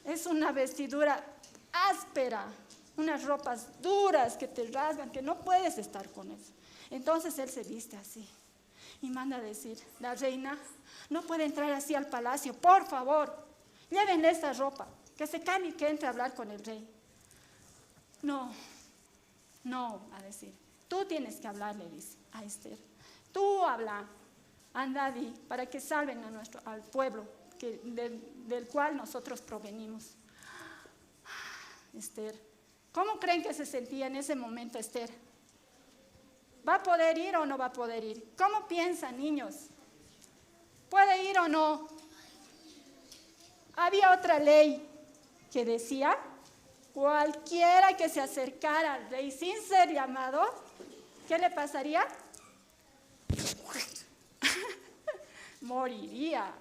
Es una vestidura áspera, unas ropas duras que te rasgan, que no puedes estar con eso. Entonces él se viste así y manda a decir, la reina no puede entrar así al palacio, por favor, llévenle esta ropa, que se cambie y que entre a hablar con el rey. No, a decir, tú tienes que hablar, le dice a Esther. Tú habla, anda di, para que salven al pueblo del cual nosotros provenimos. Esther, ¿cómo creen que se sentía en ese momento Esther? ¿Va a poder ir o no va a poder ir? ¿Cómo piensan, niños? ¿Puede ir o no? Había otra ley que decía, cualquiera que se acercara al rey sin ser llamado, ¿qué le pasaría? Moriría.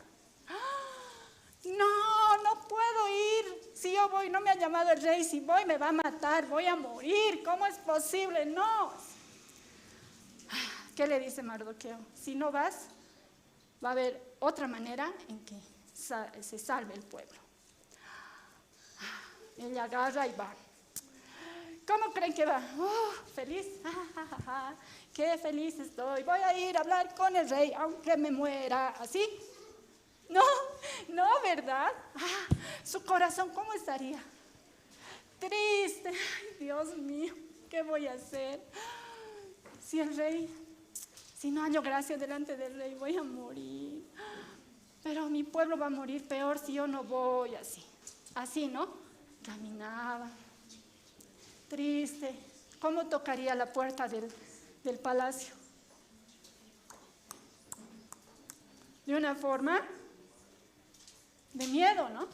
No puedo ir. Si yo voy, no me ha llamado el rey. Si voy, me va a matar. Voy a morir. ¿Cómo es posible? No. ¿Qué le dice Mardoqueo? Si no vas, va a haber otra manera en que se salve el pueblo. Ella agarra y va. ¿Cómo creen que va? Feliz. Qué feliz estoy. Voy a ir a hablar con el rey, aunque me muera. ¿Así? No, ¿verdad? Su corazón, ¿cómo estaría? Triste. Ay, Dios mío, ¿qué voy a hacer? Si no hallo gracia delante del rey, voy a morir. Pero mi pueblo va a morir peor si yo no voy así. Así, ¿no? Caminaba. Triste. ¿Cómo tocaría la puerta del palacio? De una forma de miedo, ¿no?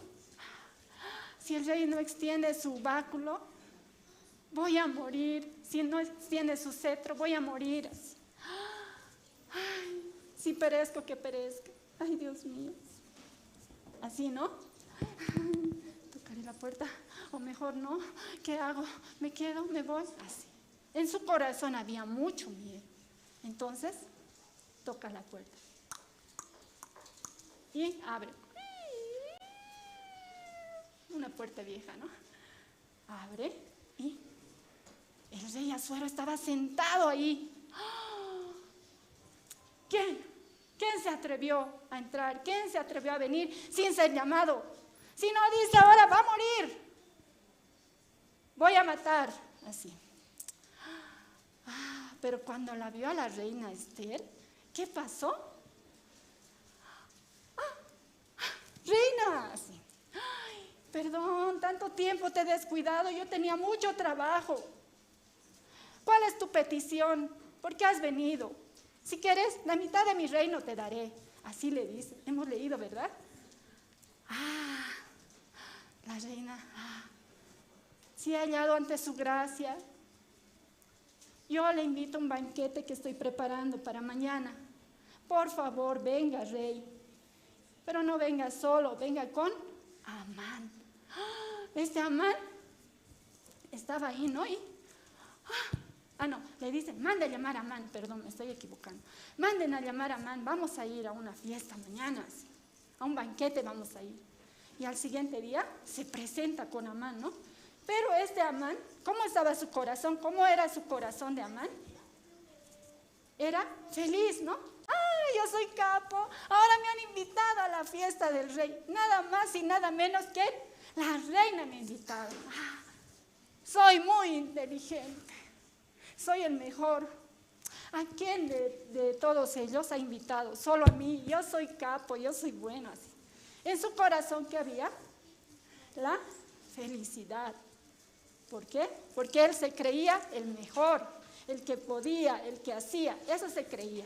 Si el rey no extiende su báculo, voy a morir. Si no extiende su cetro, voy a morir. Ay, si perezco, que perezca. Ay, Dios mío. Así, ¿no? Tocaré la puerta o mejor no? ¿Qué hago? ¿Me quedo? ¿Me voy? Así. En su corazón había mucho miedo. Entonces, toca la puerta y abre. Una puerta vieja, ¿no? Abre y el rey Asuero estaba sentado ahí. ¿Quién se atrevió a entrar? ¿Quién se atrevió a venir sin ser llamado? Si no dice ahora va a morir, voy a matar, así. Pero cuando la vio a la reina Esther, ¿qué pasó? Reina, así. Ay, perdón, tanto tiempo te he descuidado, yo tenía mucho trabajo. ¿Cuál es tu petición? ¿Por qué has venido? Si quieres, la mitad de mi reino te daré. Así le dice. Hemos leído, ¿verdad? La reina, si he hallado ante su gracia, yo le invito a un banquete que estoy preparando para mañana. Por favor, venga, rey. Pero no venga solo, venga con Amán. Este Amán estaba ahí, ¿no? Le dicen, mande a llamar a Amán, perdón, me estoy equivocando. Manden a llamar a Amán, vamos a ir a una fiesta mañana, a un banquete vamos a ir. Y al siguiente día se presenta con Amán, ¿no? Pero este Amán, ¿cómo estaba su corazón? ¿Cómo era su corazón de Amán? Era feliz, ¿no? Yo soy capo, ahora me han invitado a la fiesta del rey. Nada más y nada menos que la reina me ha invitado. Soy muy inteligente, soy el mejor. ¿A quién de todos ellos ha invitado? Solo a mí, yo soy capo, yo soy bueno. Así. En su corazón, ¿qué había? La felicidad. ¿Por qué? Porque él se creía el mejor, el que podía, el que hacía, eso se creía.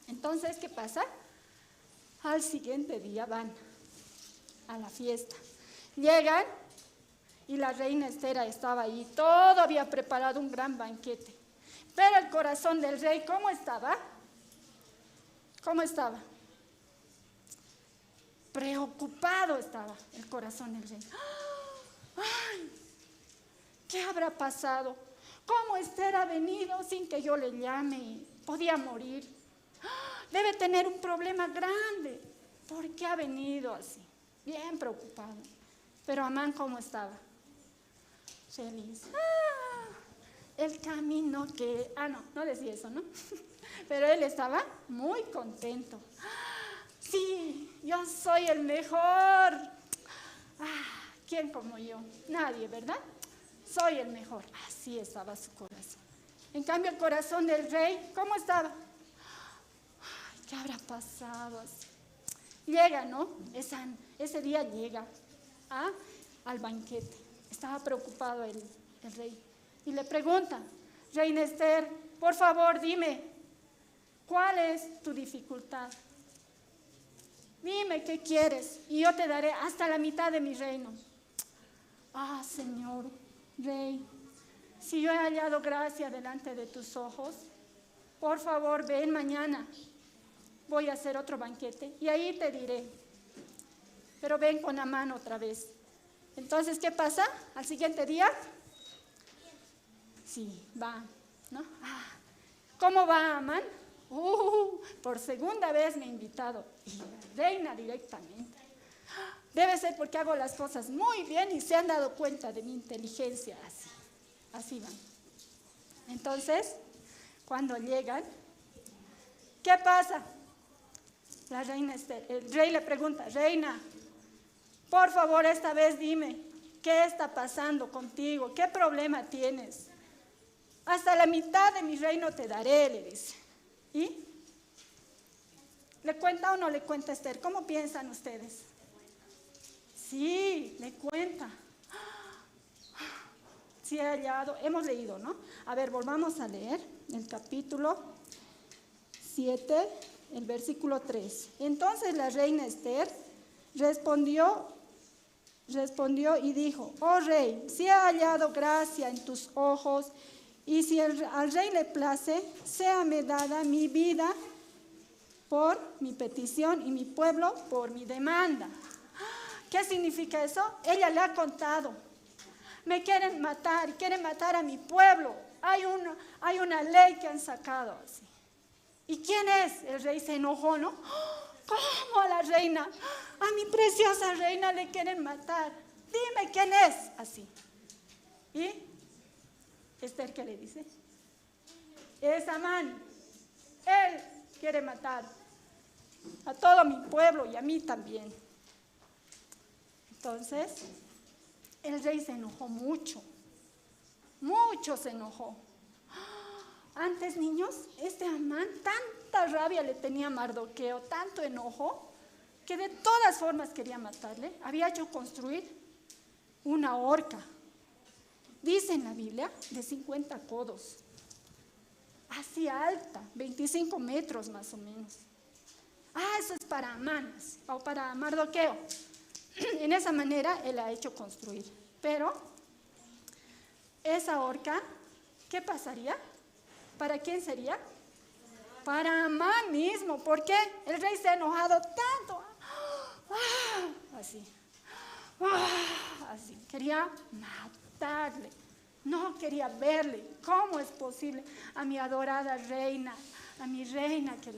Entonces, ¿qué pasa? Al siguiente día van a la fiesta. Llegan y la reina Esther estaba ahí. Todo había preparado un gran banquete. Pero el corazón del rey, ¿cómo estaba? ¿Cómo estaba? Preocupado estaba el corazón del rey. ¡Ay! ¿Qué habrá pasado? ¿Cómo Esther ha venido sin que yo le llame y podía morir? Debe tener un problema grande. ¿Por qué ha venido así? Bien preocupado. Pero Amán, ¿cómo estaba? Feliz. El camino que... no decía eso, ¿no? Pero él estaba muy contento. Sí, yo soy el mejor. ¿Quién como yo? Nadie, ¿verdad? Soy el mejor. Así estaba su corazón. En cambio, el corazón del rey, ¿cómo estaba? ¿Qué habrá pasado? Llega, ¿no? Ese día llega al banquete. Estaba preocupado el rey. Y le pregunta, reina Esther, por favor, dime, ¿cuál es tu dificultad? Dime qué quieres y yo te daré hasta la mitad de mi reino. Señor, rey, si yo he hallado gracia delante de tus ojos, por favor, ven mañana. Voy a hacer otro banquete y ahí te diré. Pero ven con Amán otra vez. Entonces, ¿qué pasa? Al siguiente día, sí, va, ¿no? ¿Cómo va Amán? Por segunda vez me ha invitado. Y la reina directamente. Debe ser porque hago las cosas muy bien y se han dado cuenta de mi inteligencia. Así van. Entonces, cuando llegan, ¿qué pasa? La reina el rey le pregunta, reina, por favor esta vez dime, ¿qué está pasando contigo? ¿Qué problema tienes? Hasta la mitad de mi reino te daré, le dice. ¿Y? ¿Le cuenta o no le cuenta Esther? ¿Cómo piensan ustedes? Sí, le cuenta. Sí, he hallado, hemos leído, ¿no? A ver, volvamos a leer el capítulo 7, el versículo 3. Entonces la reina Esther respondió y dijo, oh rey, si he hallado gracia en tus ojos, y si al rey le place, séame dada mi vida por mi petición y mi pueblo por mi demanda. ¿Qué significa eso? Ella le ha contado. Me quieren matar, quieren matar a mi pueblo. Hay una ley que han sacado así. ¿Y quién es? El rey se enojó, ¿no? ¿Cómo a la reina? A mi preciosa reina le quieren matar. Dime quién es. Así. ¿Y Esther qué le dice? Es Amán. Él quiere matar a todo mi pueblo y a mí también. Entonces, el rey se enojó mucho. Mucho se enojó. Antes, niños, este Amán tanta rabia le tenía a Mardoqueo, tanto enojo, que de todas formas quería matarle. Había hecho construir una horca, dice en la Biblia, de 50 codos, así alta, 25 metros más o menos. Eso es para Amán, o para Mardoqueo. En esa manera él ha hecho construir. Pero esa horca, ¿qué pasaría? ¿Para quién sería? Para Amán mismo. ¿Por qué? El rey se ha enojado tanto. Así. Así. Quería matarle. No quería verle. ¿Cómo es posible a mi adorada reina, a mi reina que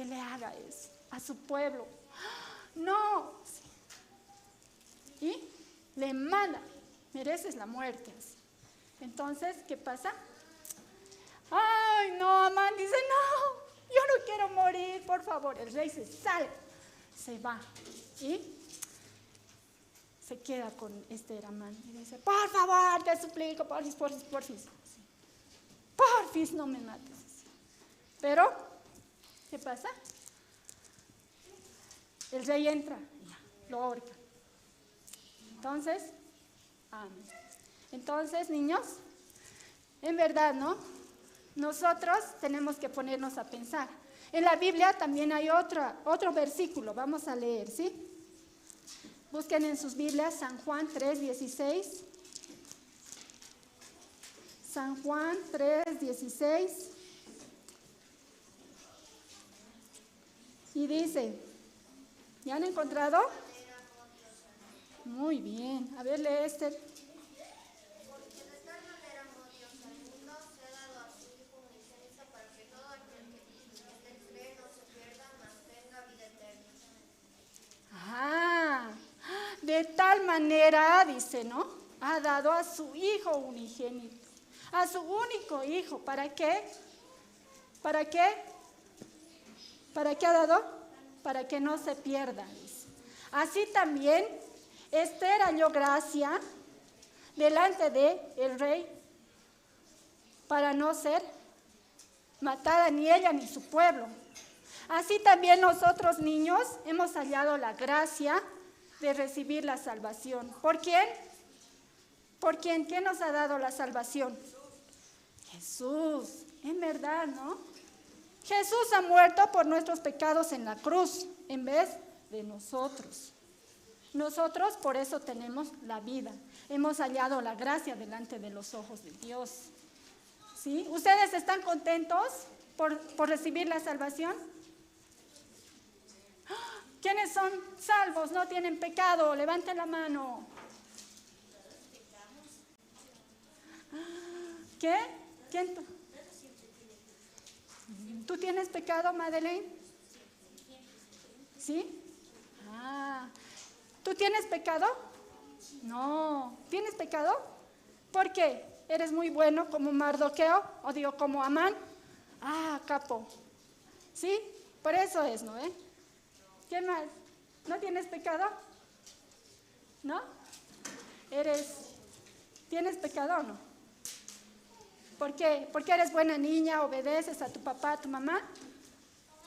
le haga eso? A su pueblo. No. Y le manda. Mereces la muerte. Entonces, ¿qué pasa? Ay, no, Amán dice, no, yo no quiero morir, por favor. El rey se sale, se va y se queda con Amán. Y dice, por favor, te suplico, porfis. Porfis, no me mates. Pero, ¿qué pasa? El rey entra, lo ahorca. Entonces, amén. Entonces, niños, en verdad, ¿no? Nosotros tenemos que ponernos a pensar. En la Biblia también hay otro versículo, vamos a leer, ¿sí? Busquen en sus Biblias San Juan 3:16. San Juan 3:16. Y dice, ¿ya han encontrado? Muy bien, a ver, lee Esther. De tal manera, dice, ¿no? Ha dado a su Hijo unigénito, a su único Hijo. ¿Para qué? ¿Para qué? ¿Para qué ha dado? Para que no se pierda, dice. Así también, Esther halló gracia delante del rey para no ser matada ni ella ni su pueblo. Así también nosotros, niños, hemos hallado la gracia de recibir la salvación. ¿Por quién? ¿Por quién? ¿Quién nos ha dado la salvación? Jesús, en verdad, ¿no? Jesús ha muerto por nuestros pecados en la cruz, en vez de nosotros. Nosotros por eso tenemos la vida. Hemos hallado la gracia delante de los ojos de Dios. ¿Sí? ¿Ustedes están contentos por recibir la salvación? ¿Quiénes son salvos? ¿No tienen pecado? Levanten la mano. ¿Qué? ¿Quién? ¿Tú tienes pecado, Madeleine? ¿Sí? ¿Tú tienes pecado? No. ¿Tienes pecado? ¿Por qué? ¿Eres muy bueno como Mardoqueo? ¿O digo como Amán? Capo. ¿Sí? Por eso es, ¿no? ¿Qué más? ¿No tienes pecado? ¿No? ¿Tienes pecado o no? ¿Por qué? ¿Porque eres buena niña? ¿Obedeces a tu papá, a tu mamá?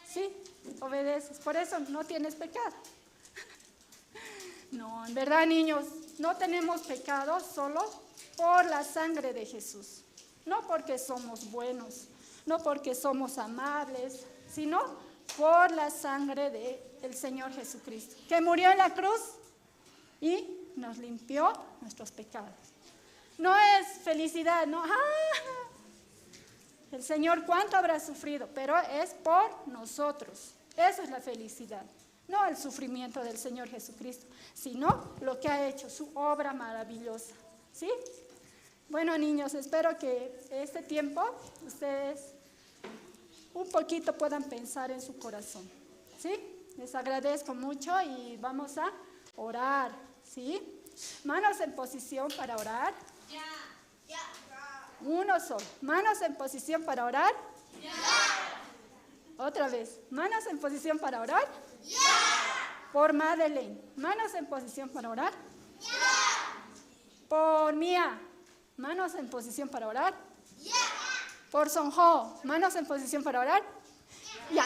Sí, obedeces. Por eso no tienes pecado. No, en verdad, niños, no tenemos pecado solo por la sangre de Jesús. No porque somos buenos, no porque somos amables, sino por la sangre del Señor Jesucristo, que murió en la cruz y nos limpió nuestros pecados. No es felicidad, no. El Señor cuánto habrá sufrido, pero es por nosotros. Eso es la felicidad. no el sufrimiento del Señor Jesucristo, sino lo que ha hecho, su obra maravillosa, ¿sí? Bueno, niños, espero que este tiempo ustedes un poquito puedan pensar en su corazón, ¿sí? Les agradezco mucho y vamos a orar, ¿sí? Manos en posición para orar. Uno solo. Manos en posición para orar. Otra vez. Manos en posición para orar. Por Madeleine. Manos en posición para orar. Por Mía. Manos en posición para orar. Por Sonjo. Manos en posición para orar. Ya.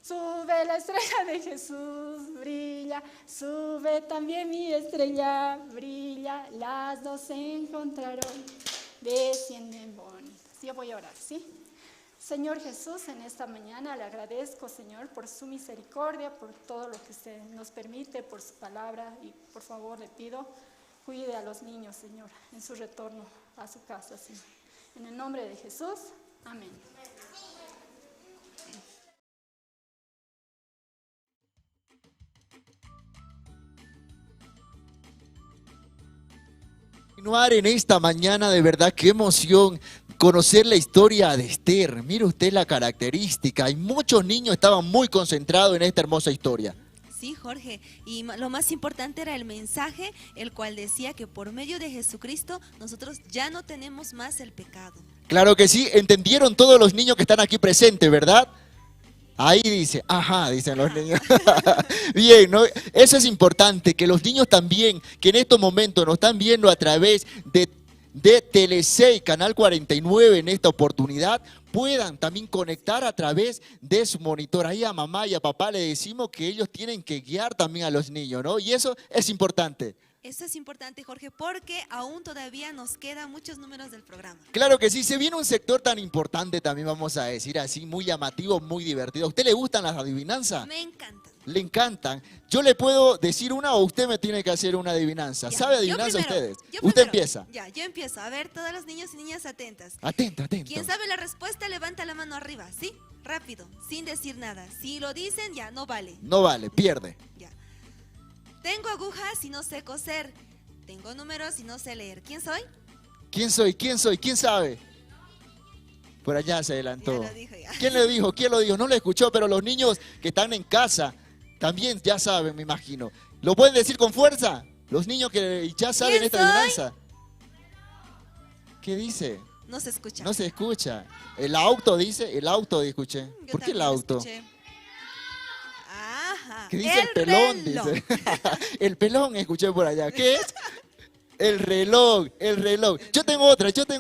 Sube la estrella de Jesús, brilla, sube también mi estrella, brilla, las dos se encontraron, descienden bonitas. Yo voy a orar, ¿sí? Señor Jesús, en esta mañana le agradezco, Señor, por su misericordia, por todo lo que usted nos permite, por su palabra, y por favor le pido, cuide a los niños, Señor, en su retorno a su casa, Señor. En el nombre de Jesús, amén. Continuar en esta mañana, de verdad, qué emoción conocer la historia de Esther. Mire usted la característica, y muchos niños estaban muy concentrados en esta hermosa historia. Sí, Jorge, y lo más importante era el mensaje, el cual decía que por medio de Jesucristo nosotros ya no tenemos más el pecado. Claro que sí, entendieron todos los niños que están aquí presentes, ¿verdad? Ahí dice, ajá, dicen los niños. Bien, ¿no? Eso es importante, que los niños también, que en estos momentos nos están viendo a través de Tele6, Canal 49 en esta oportunidad, puedan también conectar a través de su monitor. Ahí a mamá y a papá le decimos que ellos tienen que guiar también a los niños, ¿no? Y eso es importante. Eso es importante, Jorge, porque aún todavía nos quedan muchos números del programa. Claro que sí, se viene un sector tan importante también, vamos a decir así, muy llamativo, muy divertido. ¿A usted le gustan las adivinanzas? Me encantan. Le encantan. Yo le puedo decir una o usted me tiene que hacer una adivinanza. Ya, ¿Sabe yo adivinanza primero, ustedes? yo Usted primero. empieza. Ya, yo empiezo. A ver, todos los niños y niñas atentas. Atento, atento. Quien sabe la respuesta, levanta la mano arriba, ¿sí? Rápido, sin decir nada. Si lo dicen, ya, no vale. No vale, pierde. Ya. Tengo agujas y no sé coser. Tengo números y no sé leer. ¿Quién soy? ¿Quién soy? ¿Quién soy? ¿Quién sabe? Por allá se adelantó. Ya lo dijo ya. ¿Quién le dijo? ¿Quién lo dijo? No lo escuchó, pero los niños que están en casa también ya saben, me imagino. ¿Lo pueden decir con fuerza? Los niños que ya saben ¿Quién esta soy? adivinanza. ¿Qué dice? No se escucha. No se escucha. El auto dice, escuché. Yo ¿Por qué el también auto? escuché. Ajá. ¿Qué dice el pelón? reloj. Dice. El pelón escuché por allá. ¿Qué es? El reloj, el reloj. Yo tengo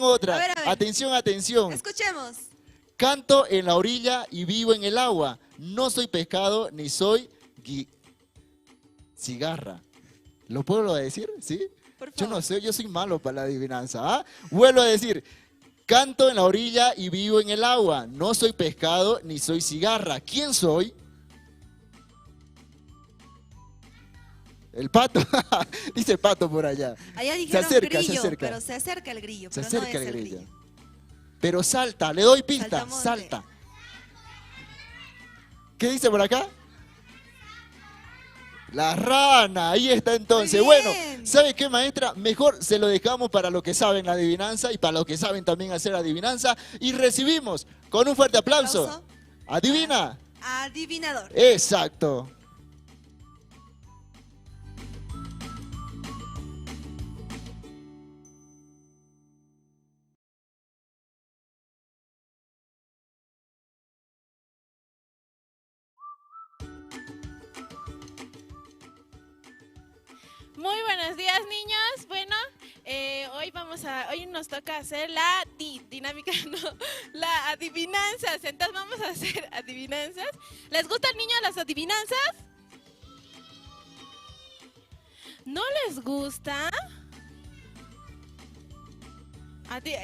otra. A ver. Atención, atención. Escuchemos. Canto en la orilla y vivo en el agua. No soy pescado ni soy cigarra. ¿Lo puedo decir? ¿Sí? Por favor. Yo no sé, yo soy malo para la adivinanza. ¿Ah? Vuelvo a decir. Canto en la orilla y vivo en el agua. No soy pescado ni soy cigarra. ¿Quién soy? El pato. Dice pato por allá. Allá dijeron acerca, grillo, se acerca. pero se acerca el grillo. Se pero acerca no es el grillo. Pero salta, le doy pista. Saltamonte. Salta. ¿Qué dice por acá? La rana, ahí está entonces. Muy bien. Bueno, ¿sabe qué, maestra? Mejor se lo dejamos para los que saben la adivinanza y para los que saben también hacer adivinanza. Y recibimos con un fuerte aplauso. Aplauso. ¿Adivina? Adivinador. Exacto. Muy buenos días, niños. Bueno, hoy nos toca hacer la dinámica, no, la adivinanzas. Entonces vamos a hacer adivinanzas. ¿Les gustan, niños, las adivinanzas? ¿No les gusta?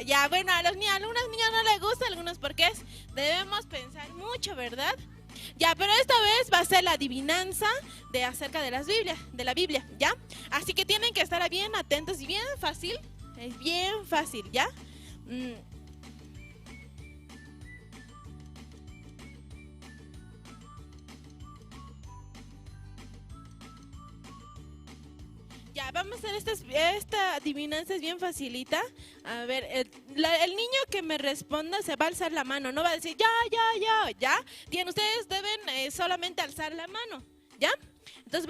Ya, bueno, a algunos niños no les gusta, algunos porque debemos pensar mucho, ¿verdad? Ya, pero esta vez va a ser la adivinanza acerca de la Biblia, ¿ya? Así que tienen que estar bien atentos y bien fácil, es bien fácil, ¿ya? Ya, vamos a hacer esta adivinanza, es bien facilita. A ver, el niño que me responda se va a alzar la mano, no va a decir ya. Ustedes deben solamente alzar la mano, ¿ya? Entonces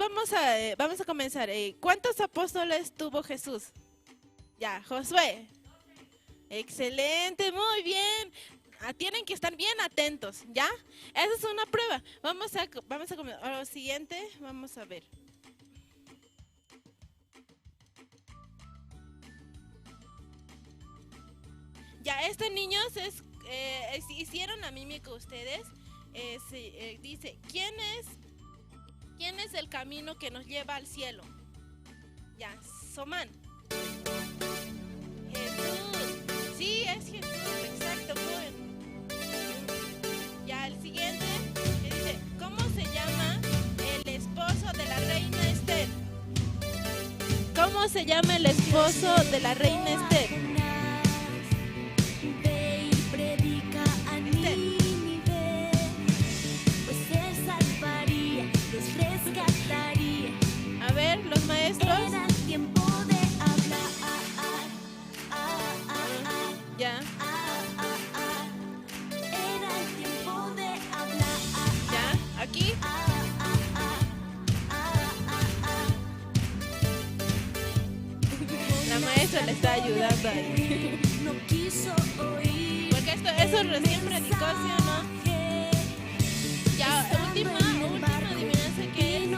vamos a comenzar. ¿Cuántos apóstoles tuvo Jesús? Ya, Josué. Excelente, muy bien. Tienen que estar bien atentos, ¿ya? Esa es una prueba. Vamos a comenzar. Ahora, lo siguiente, vamos a ver. Ya, niños, hicieron la mímica ustedes. Dice, ¿quién es el camino que nos lleva al cielo? Ya, Somán. Jesús. Sí, es Jesús, exacto. Ya, el siguiente dice, ¿cómo se llama el esposo de la reina Esther? ¿Cómo se llama el esposo de la reina Esther? A ver, los maestros. Era tiempo de hablar. Ya. Era tiempo de hablar. Ya, aquí. La maestra le está ayudando ahí. No quiso oír. Porque eso recién predicó, ¿sí o no? Ya, última adivinanza que es.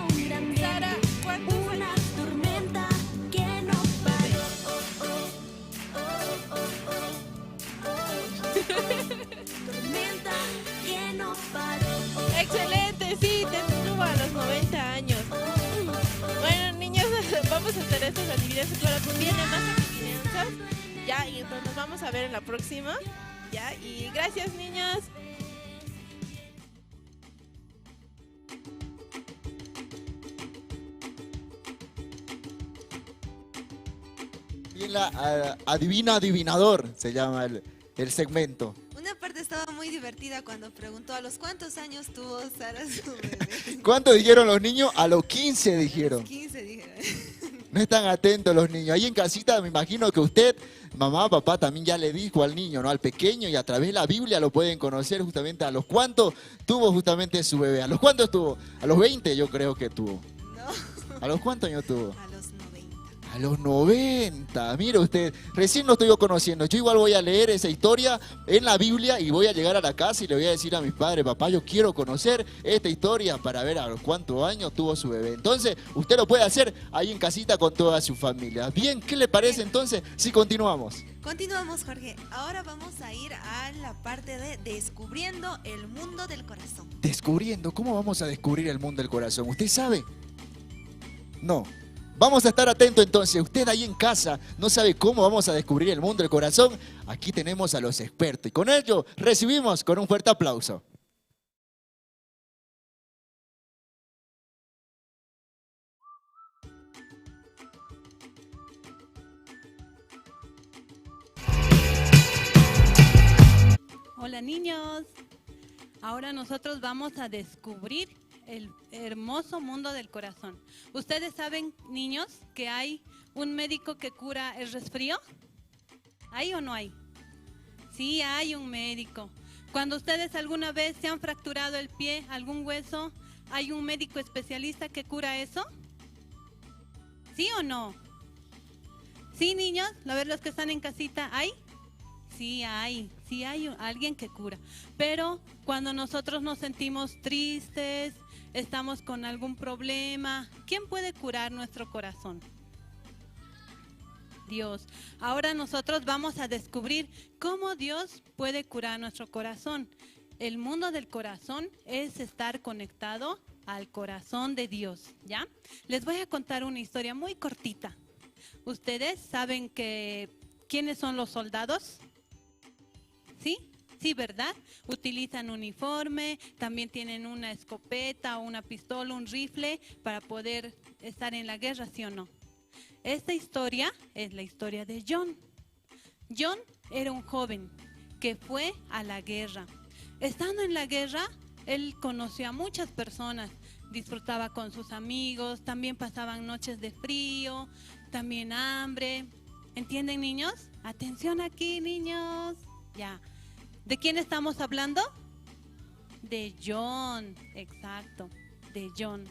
Sara, ¿cuántos años? Una tormenta que no paró. Tormenta que no paró. Excelente, sí, te estuvo a los 90 años. Bueno, niños, vamos a hacer estas adivinanzas, pero viene más adivinanzas. Ya, y entonces nos vamos a ver en la próxima. Ya, y gracias, niños. Bien, la adivina adivinador se llama el segmento. Una parte estaba muy divertida cuando preguntó a los cuántos años tuvo Sara su bebé. ¿Cuánto dijeron los niños? A los 15 dijeron. 15 dijeron. No están atentos los niños. Ahí en casita me imagino que usted, mamá, papá, también ya le dijo al niño, ¿no? Al pequeño, y a través de la Biblia lo pueden conocer justamente a los cuántos tuvo justamente su bebé. ¿A los cuántos tuvo? A los 20 yo creo que tuvo. No, ¿A los cuántos años tuvo? a los 90. A los 90, mire usted, recién lo estoy yo conociendo. Yo igual voy a leer esa historia en la Biblia y voy a llegar a la casa y le voy a decir a mis padres, papá, yo quiero conocer esta historia para ver a los cuántos años tuvo su bebé. Entonces, usted lo puede hacer ahí en casita con toda su familia. Bien, ¿qué le parece entonces si continuamos? Continuamos, Jorge. Ahora vamos a ir a la parte de descubriendo el mundo del corazón. Descubriendo, ¿cómo vamos a descubrir el mundo del corazón? ¿Usted sabe? No. Vamos a estar atentos entonces. Usted ahí en casa no sabe cómo vamos a descubrir el mundo del corazón. Aquí tenemos a los expertos y con ello recibimos con un fuerte aplauso. Hola niños, ahora nosotros vamos a descubrir el hermoso mundo del corazón. ¿Ustedes saben, niños, que hay un médico que cura el resfrío? ¿Hay o no hay? Sí, hay un médico. Cuando ustedes alguna vez se han fracturado el pie, algún hueso, ¿hay un médico especialista que cura eso? ¿Sí o no? ¿Sí, niños? A ver, los que están en casita, ¿hay? Sí hay alguien que cura. Pero cuando nosotros nos sentimos tristes, estamos con algún problema, ¿quién puede curar nuestro corazón? Dios. Ahora nosotros vamos a descubrir cómo Dios puede curar nuestro corazón. El mundo del corazón es estar conectado al corazón de Dios, ¿ya? Les voy a contar una historia muy cortita. ¿Ustedes saben quiénes son los soldados? ¿Sí? Sí, ¿verdad? Utilizan uniforme, también tienen una escopeta, una pistola, un rifle para poder estar en la guerra, ¿sí o no? Esta historia es la historia de John. John era un joven que fue a la guerra. Estando en la guerra, él conoció a muchas personas. disfrutaba con sus amigos, también pasaban noches de frío, también hambre. ¿Entienden, niños? Atención aquí, niños. Ya. ¿De quién estamos hablando? De John, exacto, de John.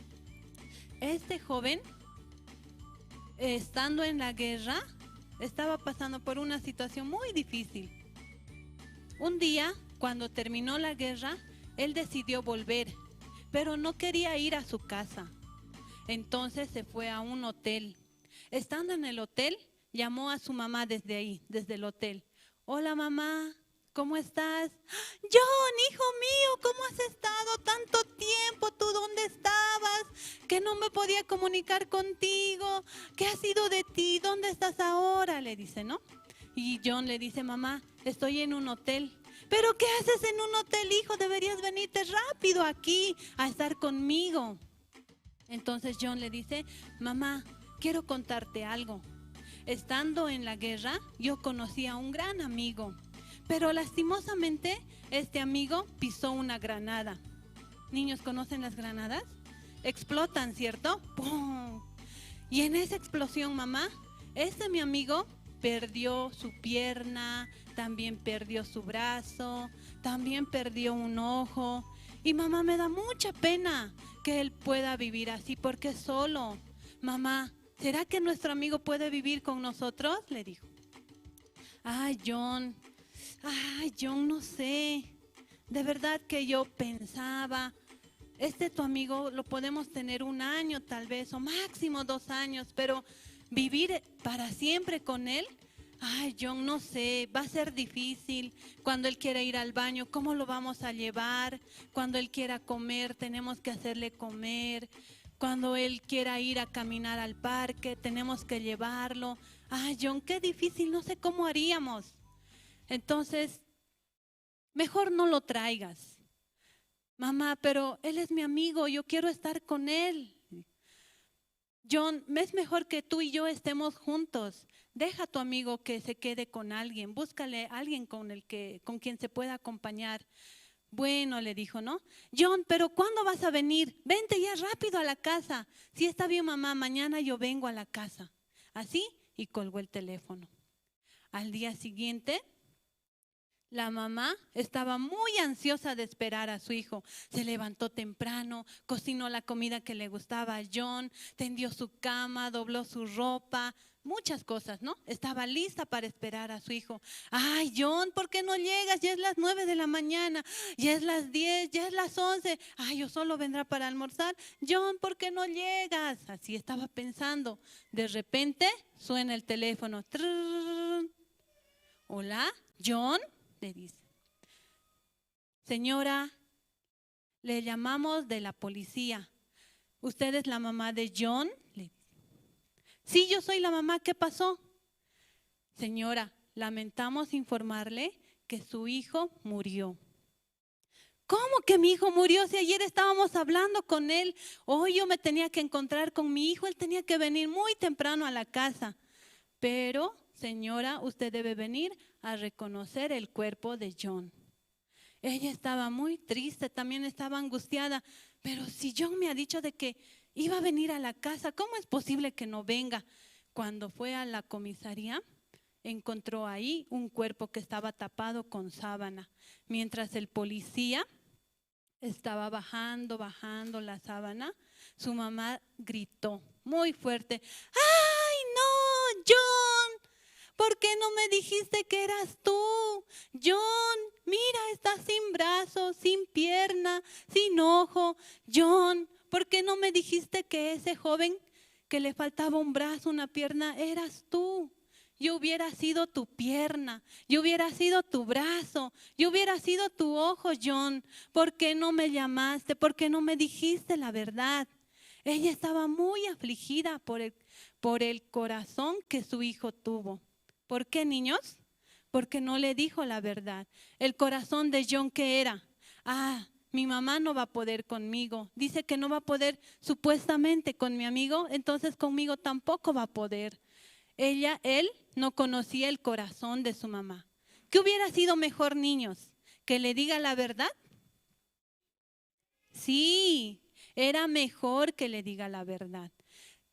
Este joven, estando en la guerra, estaba pasando por una situación muy difícil. Un día, cuando terminó la guerra, él decidió volver, pero no quería ir a su casa. Entonces se fue a un hotel. Estando en el hotel, llamó a su mamá desde ahí, desde el hotel. Hola, mamá, ¿cómo estás? John, hijo mío, ¿cómo has estado tanto tiempo? ¿Tú dónde estabas? Que no me podía comunicar contigo. ¿Qué ha sido de ti? ¿Dónde estás ahora? Le dice, ¿no? Y John le dice, mamá, estoy en un hotel. ¿Pero qué haces en un hotel, hijo? Deberías venirte rápido aquí a estar conmigo. Entonces John le dice, mamá, quiero contarte algo. Estando en la guerra, yo conocí a un gran amigo, pero lastimosamente este amigo pisó una granada. ¿Niños conocen las granadas? Explotan, ¿cierto? ¡Pum! Y en esa explosión, mamá, mi amigo perdió su pierna, también perdió su brazo, también perdió un ojo. Y mamá, me da mucha pena que él pueda vivir así porque es solo. Mamá, ¿será que nuestro amigo puede vivir con nosotros? Le dijo. Ay, John, no sé. De verdad que yo pensaba, tu amigo lo podemos tener 1 año tal vez, o máximo 2 años, pero vivir para siempre con él, ay, John, no sé, va a ser difícil. Cuando él quiera ir al baño, ¿cómo lo vamos a llevar? Cuando él quiera comer, tenemos que hacerle comer. Cuando él quiera ir a caminar al parque, tenemos que llevarlo. Ay, John, qué difícil, no sé cómo haríamos. Entonces, mejor no lo traigas. Mamá, pero él es mi amigo, yo quiero estar con él. John, es mejor que tú y yo estemos juntos. Deja a tu amigo que se quede con alguien, búscale a alguien con quien se pueda acompañar. Bueno, le dijo, ¿no? John, pero ¿cuándo vas a venir? Vente ya rápido a la casa. Sí, está bien, mamá, mañana yo vengo a la casa. Así, y colgó el teléfono. Al día siguiente, la mamá estaba muy ansiosa de esperar a su hijo. Se levantó temprano, cocinó la comida que le gustaba a John, tendió su cama, dobló su ropa, muchas cosas, ¿no? Estaba lista para esperar a su hijo. Ay, John, ¿por qué no llegas? Ya es las 9 de la mañana, ya es las 10, ya es las 11. Ay, yo solo vendrá para almorzar. John, ¿por qué no llegas? Así estaba pensando. De repente suena el teléfono. Trrr. Hola, John, le dice. Señora, le llamamos de la policía. ¿Usted es la mamá de John? Le dice. Sí, yo soy la mamá. ¿Qué pasó? Señora, lamentamos informarle que su hijo murió. ¿Cómo que mi hijo murió? Si ayer estábamos hablando con él. Hoy yo me tenía que encontrar con mi hijo. Él tenía que venir muy temprano a la casa. Pero, señora, usted debe venir a reconocer el cuerpo de John. Ella estaba muy triste, también estaba angustiada. Pero si John me ha dicho de que iba a venir a la casa, ¿cómo es posible que no venga? Cuando fue a la comisaría, encontró ahí un cuerpo que estaba tapado con sábana. Mientras el policía estaba bajando la sábana, su mamá gritó muy fuerte. ¡Ay, no, John! ¿Por qué no me dijiste que eras tú? John, mira, estás sin brazo, sin pierna, sin ojo. John, ¿por qué no me dijiste que ese joven que le faltaba un brazo, una pierna, eras tú? Yo hubiera sido tu pierna, yo hubiera sido tu brazo, yo hubiera sido tu ojo, John. ¿Por qué no me llamaste? ¿Por qué no me dijiste la verdad? Ella estaba muy afligida por el corazón que su hijo tuvo. ¿Por qué, niños? Porque no le dijo la verdad. El corazón de John, ¿qué era? Mi mamá no va a poder conmigo. Dice que no va a poder supuestamente con mi amigo, entonces conmigo tampoco va a poder. Él no conocía el corazón de su mamá. ¿Qué hubiera sido mejor, niños? ¿Que le diga la verdad? Sí, Era mejor que le diga la verdad.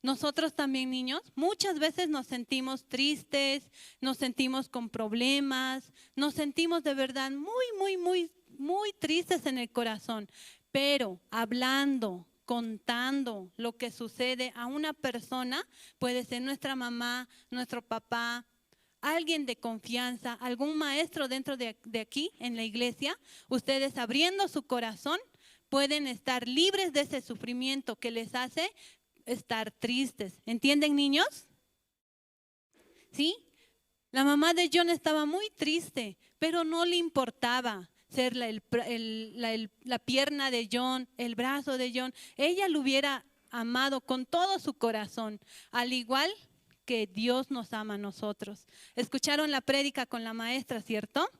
Nosotros también, niños, muchas veces nos sentimos tristes, nos sentimos con problemas, nos sentimos de verdad muy tristes en el corazón. Pero hablando, contando lo que sucede a una persona, puede ser nuestra mamá, nuestro papá, alguien de confianza, algún maestro dentro de aquí en la iglesia, ustedes abriendo su corazón pueden estar libres de ese sufrimiento que les hace estar tristes. ¿Entienden, niños? ¿Sí? La mamá de John estaba muy triste, pero no le importaba ser la pierna de John, el brazo de John. Ella lo hubiera amado con todo su corazón, al igual que Dios nos ama a nosotros. Escucharon la prédica con la maestra, ¿cierto?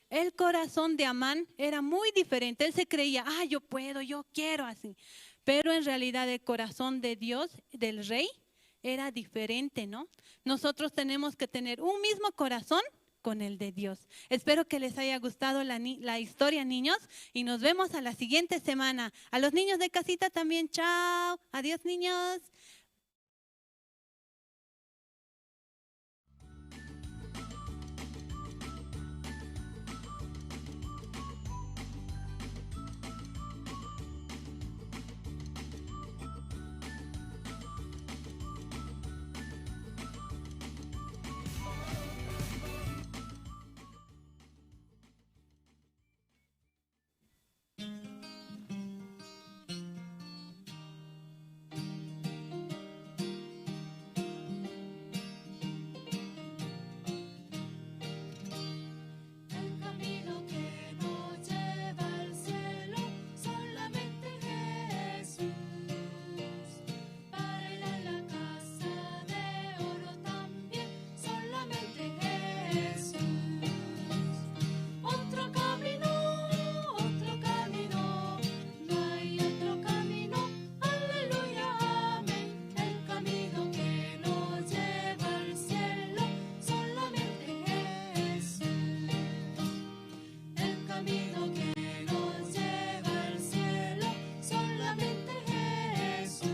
El corazón de Amán era muy diferente. Él se creía, yo puedo, yo quiero así. Pero en realidad el corazón de Dios, del rey, era diferente, ¿no? Nosotros tenemos que tener un mismo corazón con el de Dios. Espero que les haya gustado la historia, niños, y nos vemos a la siguiente semana. A los niños de casita también, chao. Adiós, niños. El camino que nos lleva al cielo, solamente Jesús. Para ir a la casa de oro también, solamente Jesús. Otro camino, no hay otro camino, aleluya, amén. El camino que nos lleva al cielo, solamente Jesús. El camino que nos lleva al cielo, solamente Jesús.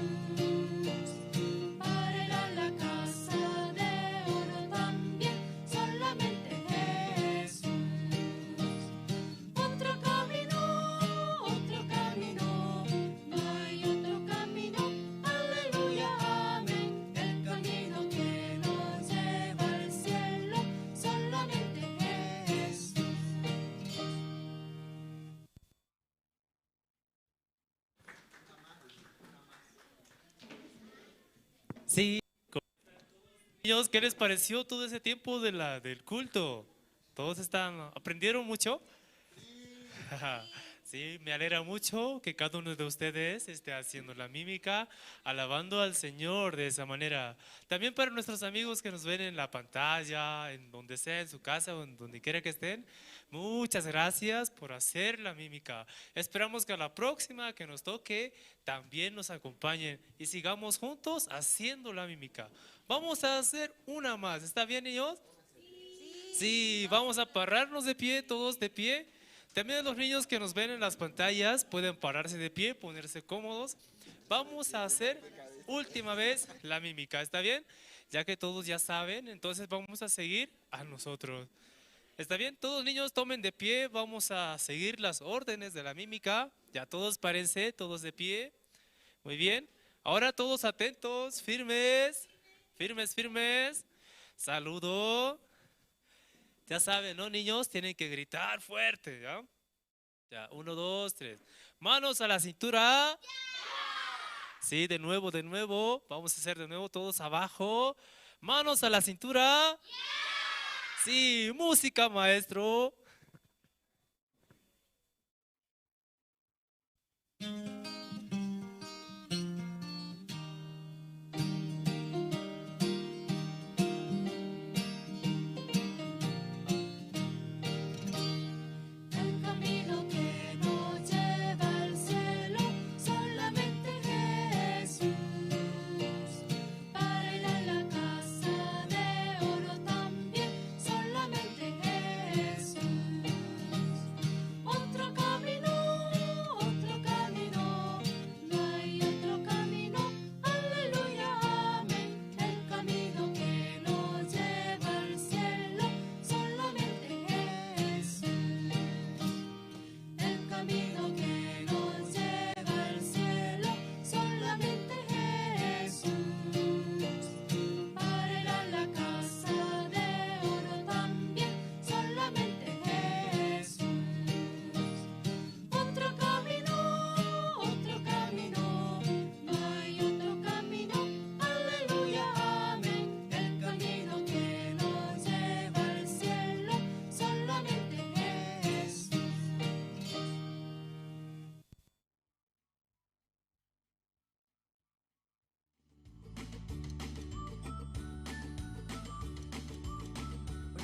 Para ir a la casa de oro también, solamente Jesús. Otro camino, no hay otro camino, aleluya, amén. El camino que nos lleva al cielo, solamente Jesús. Sí, niños, ¿qué les pareció todo ese tiempo del culto? ¿Todos aprendieron mucho? Sí, me alegra mucho que cada uno de ustedes esté haciendo la mímica, alabando al Señor de esa manera. También para nuestros amigos que nos ven en la pantalla, en donde sea, en su casa o en donde quiera que estén, muchas gracias por hacer la mímica. Esperamos que a la próxima que nos toque también nos acompañen y sigamos juntos haciendo la mímica. Vamos a hacer una más, ¿está bien, niños? Sí, vamos a pararnos de pie, todos de pie. También los niños que nos ven en las pantallas pueden pararse de pie, ponerse cómodos. Vamos a hacer última vez la mímica, ¿está bien? Ya que todos ya saben, entonces vamos a seguir a nosotros. ¿Está bien? Todos niños tomen de pie, vamos a seguir las órdenes de la mímica. Ya todos párense, todos de pie. Muy bien. Ahora todos atentos, firmes, firmes, firmes. Saludo. Ya saben, ¿no, niños? Tienen que gritar fuerte, ¿ya? Ya, 1, 2, 3. Manos a la cintura. Sí, de nuevo, de nuevo. Vamos a hacer de nuevo todos abajo. Manos a la cintura. Sí, música, maestro. El camino que nos lleva al cielo, solamente Jesús. Para ir a la casa de oro también, solamente Jesús.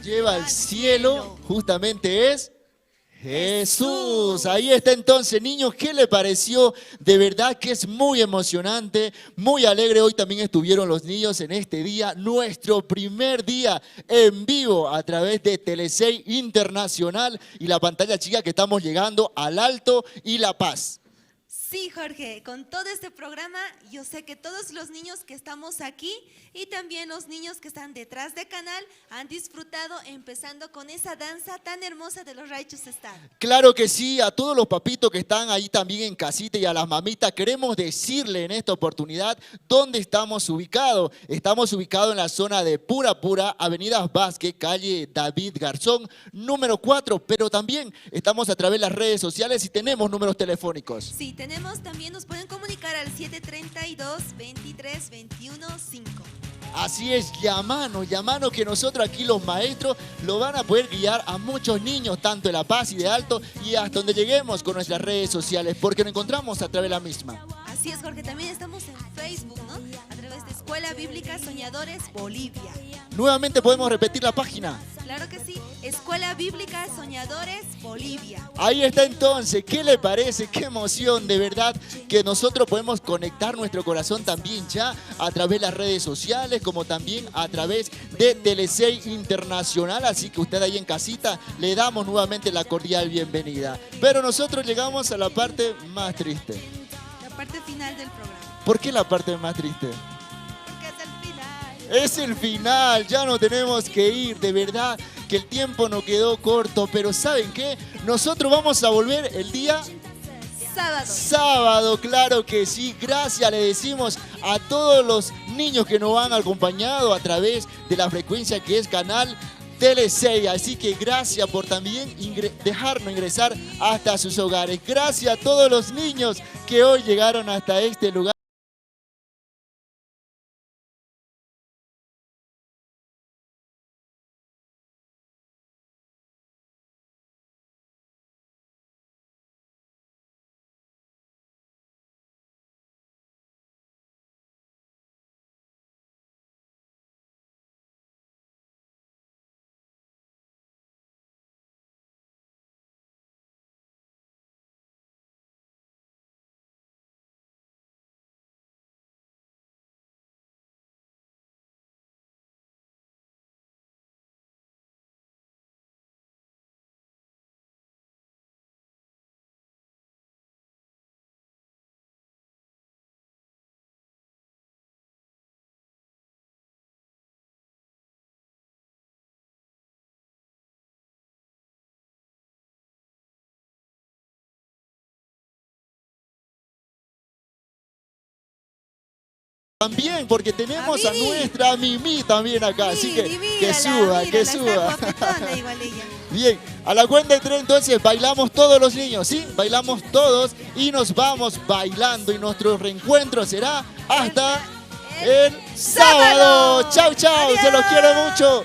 lleva al cielo justamente es Jesús. Ahí está entonces, niños, ¿qué le pareció? De verdad que es muy emocionante, muy alegre. Hoy también estuvieron los niños en este día, nuestro primer día en vivo a través de Tele6 Internacional y la pantalla chica que estamos llegando al Alto y La Paz. Sí, Jorge, con todo este programa yo sé que todos los niños que estamos aquí y también los niños que están detrás de canal han disfrutado empezando con esa danza tan hermosa de los Righteous Stars. Claro que sí, a todos los papitos que están ahí también en casita y a las mamitas queremos decirle en esta oportunidad dónde estamos ubicados. Estamos ubicados en la zona de Pura, Avenida Vázquez, calle David Garzón, número 4, pero también estamos a través de las redes sociales y tenemos números telefónicos. Sí, también nos pueden comunicar al 732-23-21-5. Así es, llamanos que nosotros aquí los maestros lo van a poder guiar a muchos niños, tanto de La Paz y de Alto, y hasta donde lleguemos con nuestras redes sociales, porque nos encontramos a través de la misma. Así es, Jorge, también estamos en Facebook, ¿no? A través de Escuela Bíblica Soñadores Bolivia. Nuevamente podemos repetir la página. Claro que sí, Escuela Bíblica Soñadores Bolivia. Ahí está entonces, ¿qué le parece? Qué emoción, de verdad, que nosotros podemos conectar nuestro corazón también ya a través de las redes sociales, como también a través de Tele6 Internacional, así que usted ahí en casita le damos nuevamente la cordial bienvenida. Pero nosotros llegamos a la parte más triste. La parte final del programa. ¿Por qué la parte más triste? Porque es el final. Es el final, ya no tenemos que ir, de verdad que el tiempo nos quedó corto, pero ¿saben qué? Nosotros vamos a volver el día sábado, claro que sí. Gracias le decimos a todos los niños que nos han acompañado a través de la frecuencia que es Canal Tele6, así que gracias por también dejarnos ingresar hasta sus hogares. Gracias a todos los niños que hoy llegaron hasta este lugar. También, porque tenemos a nuestra Mimi también acá, así que suba, que suba. Bien, a la cuenta de 3 entonces bailamos todos los niños, ¿sí? Bailamos todos y nos vamos bailando y nuestro reencuentro será hasta el sábado. Chau, chau, se los quiero mucho.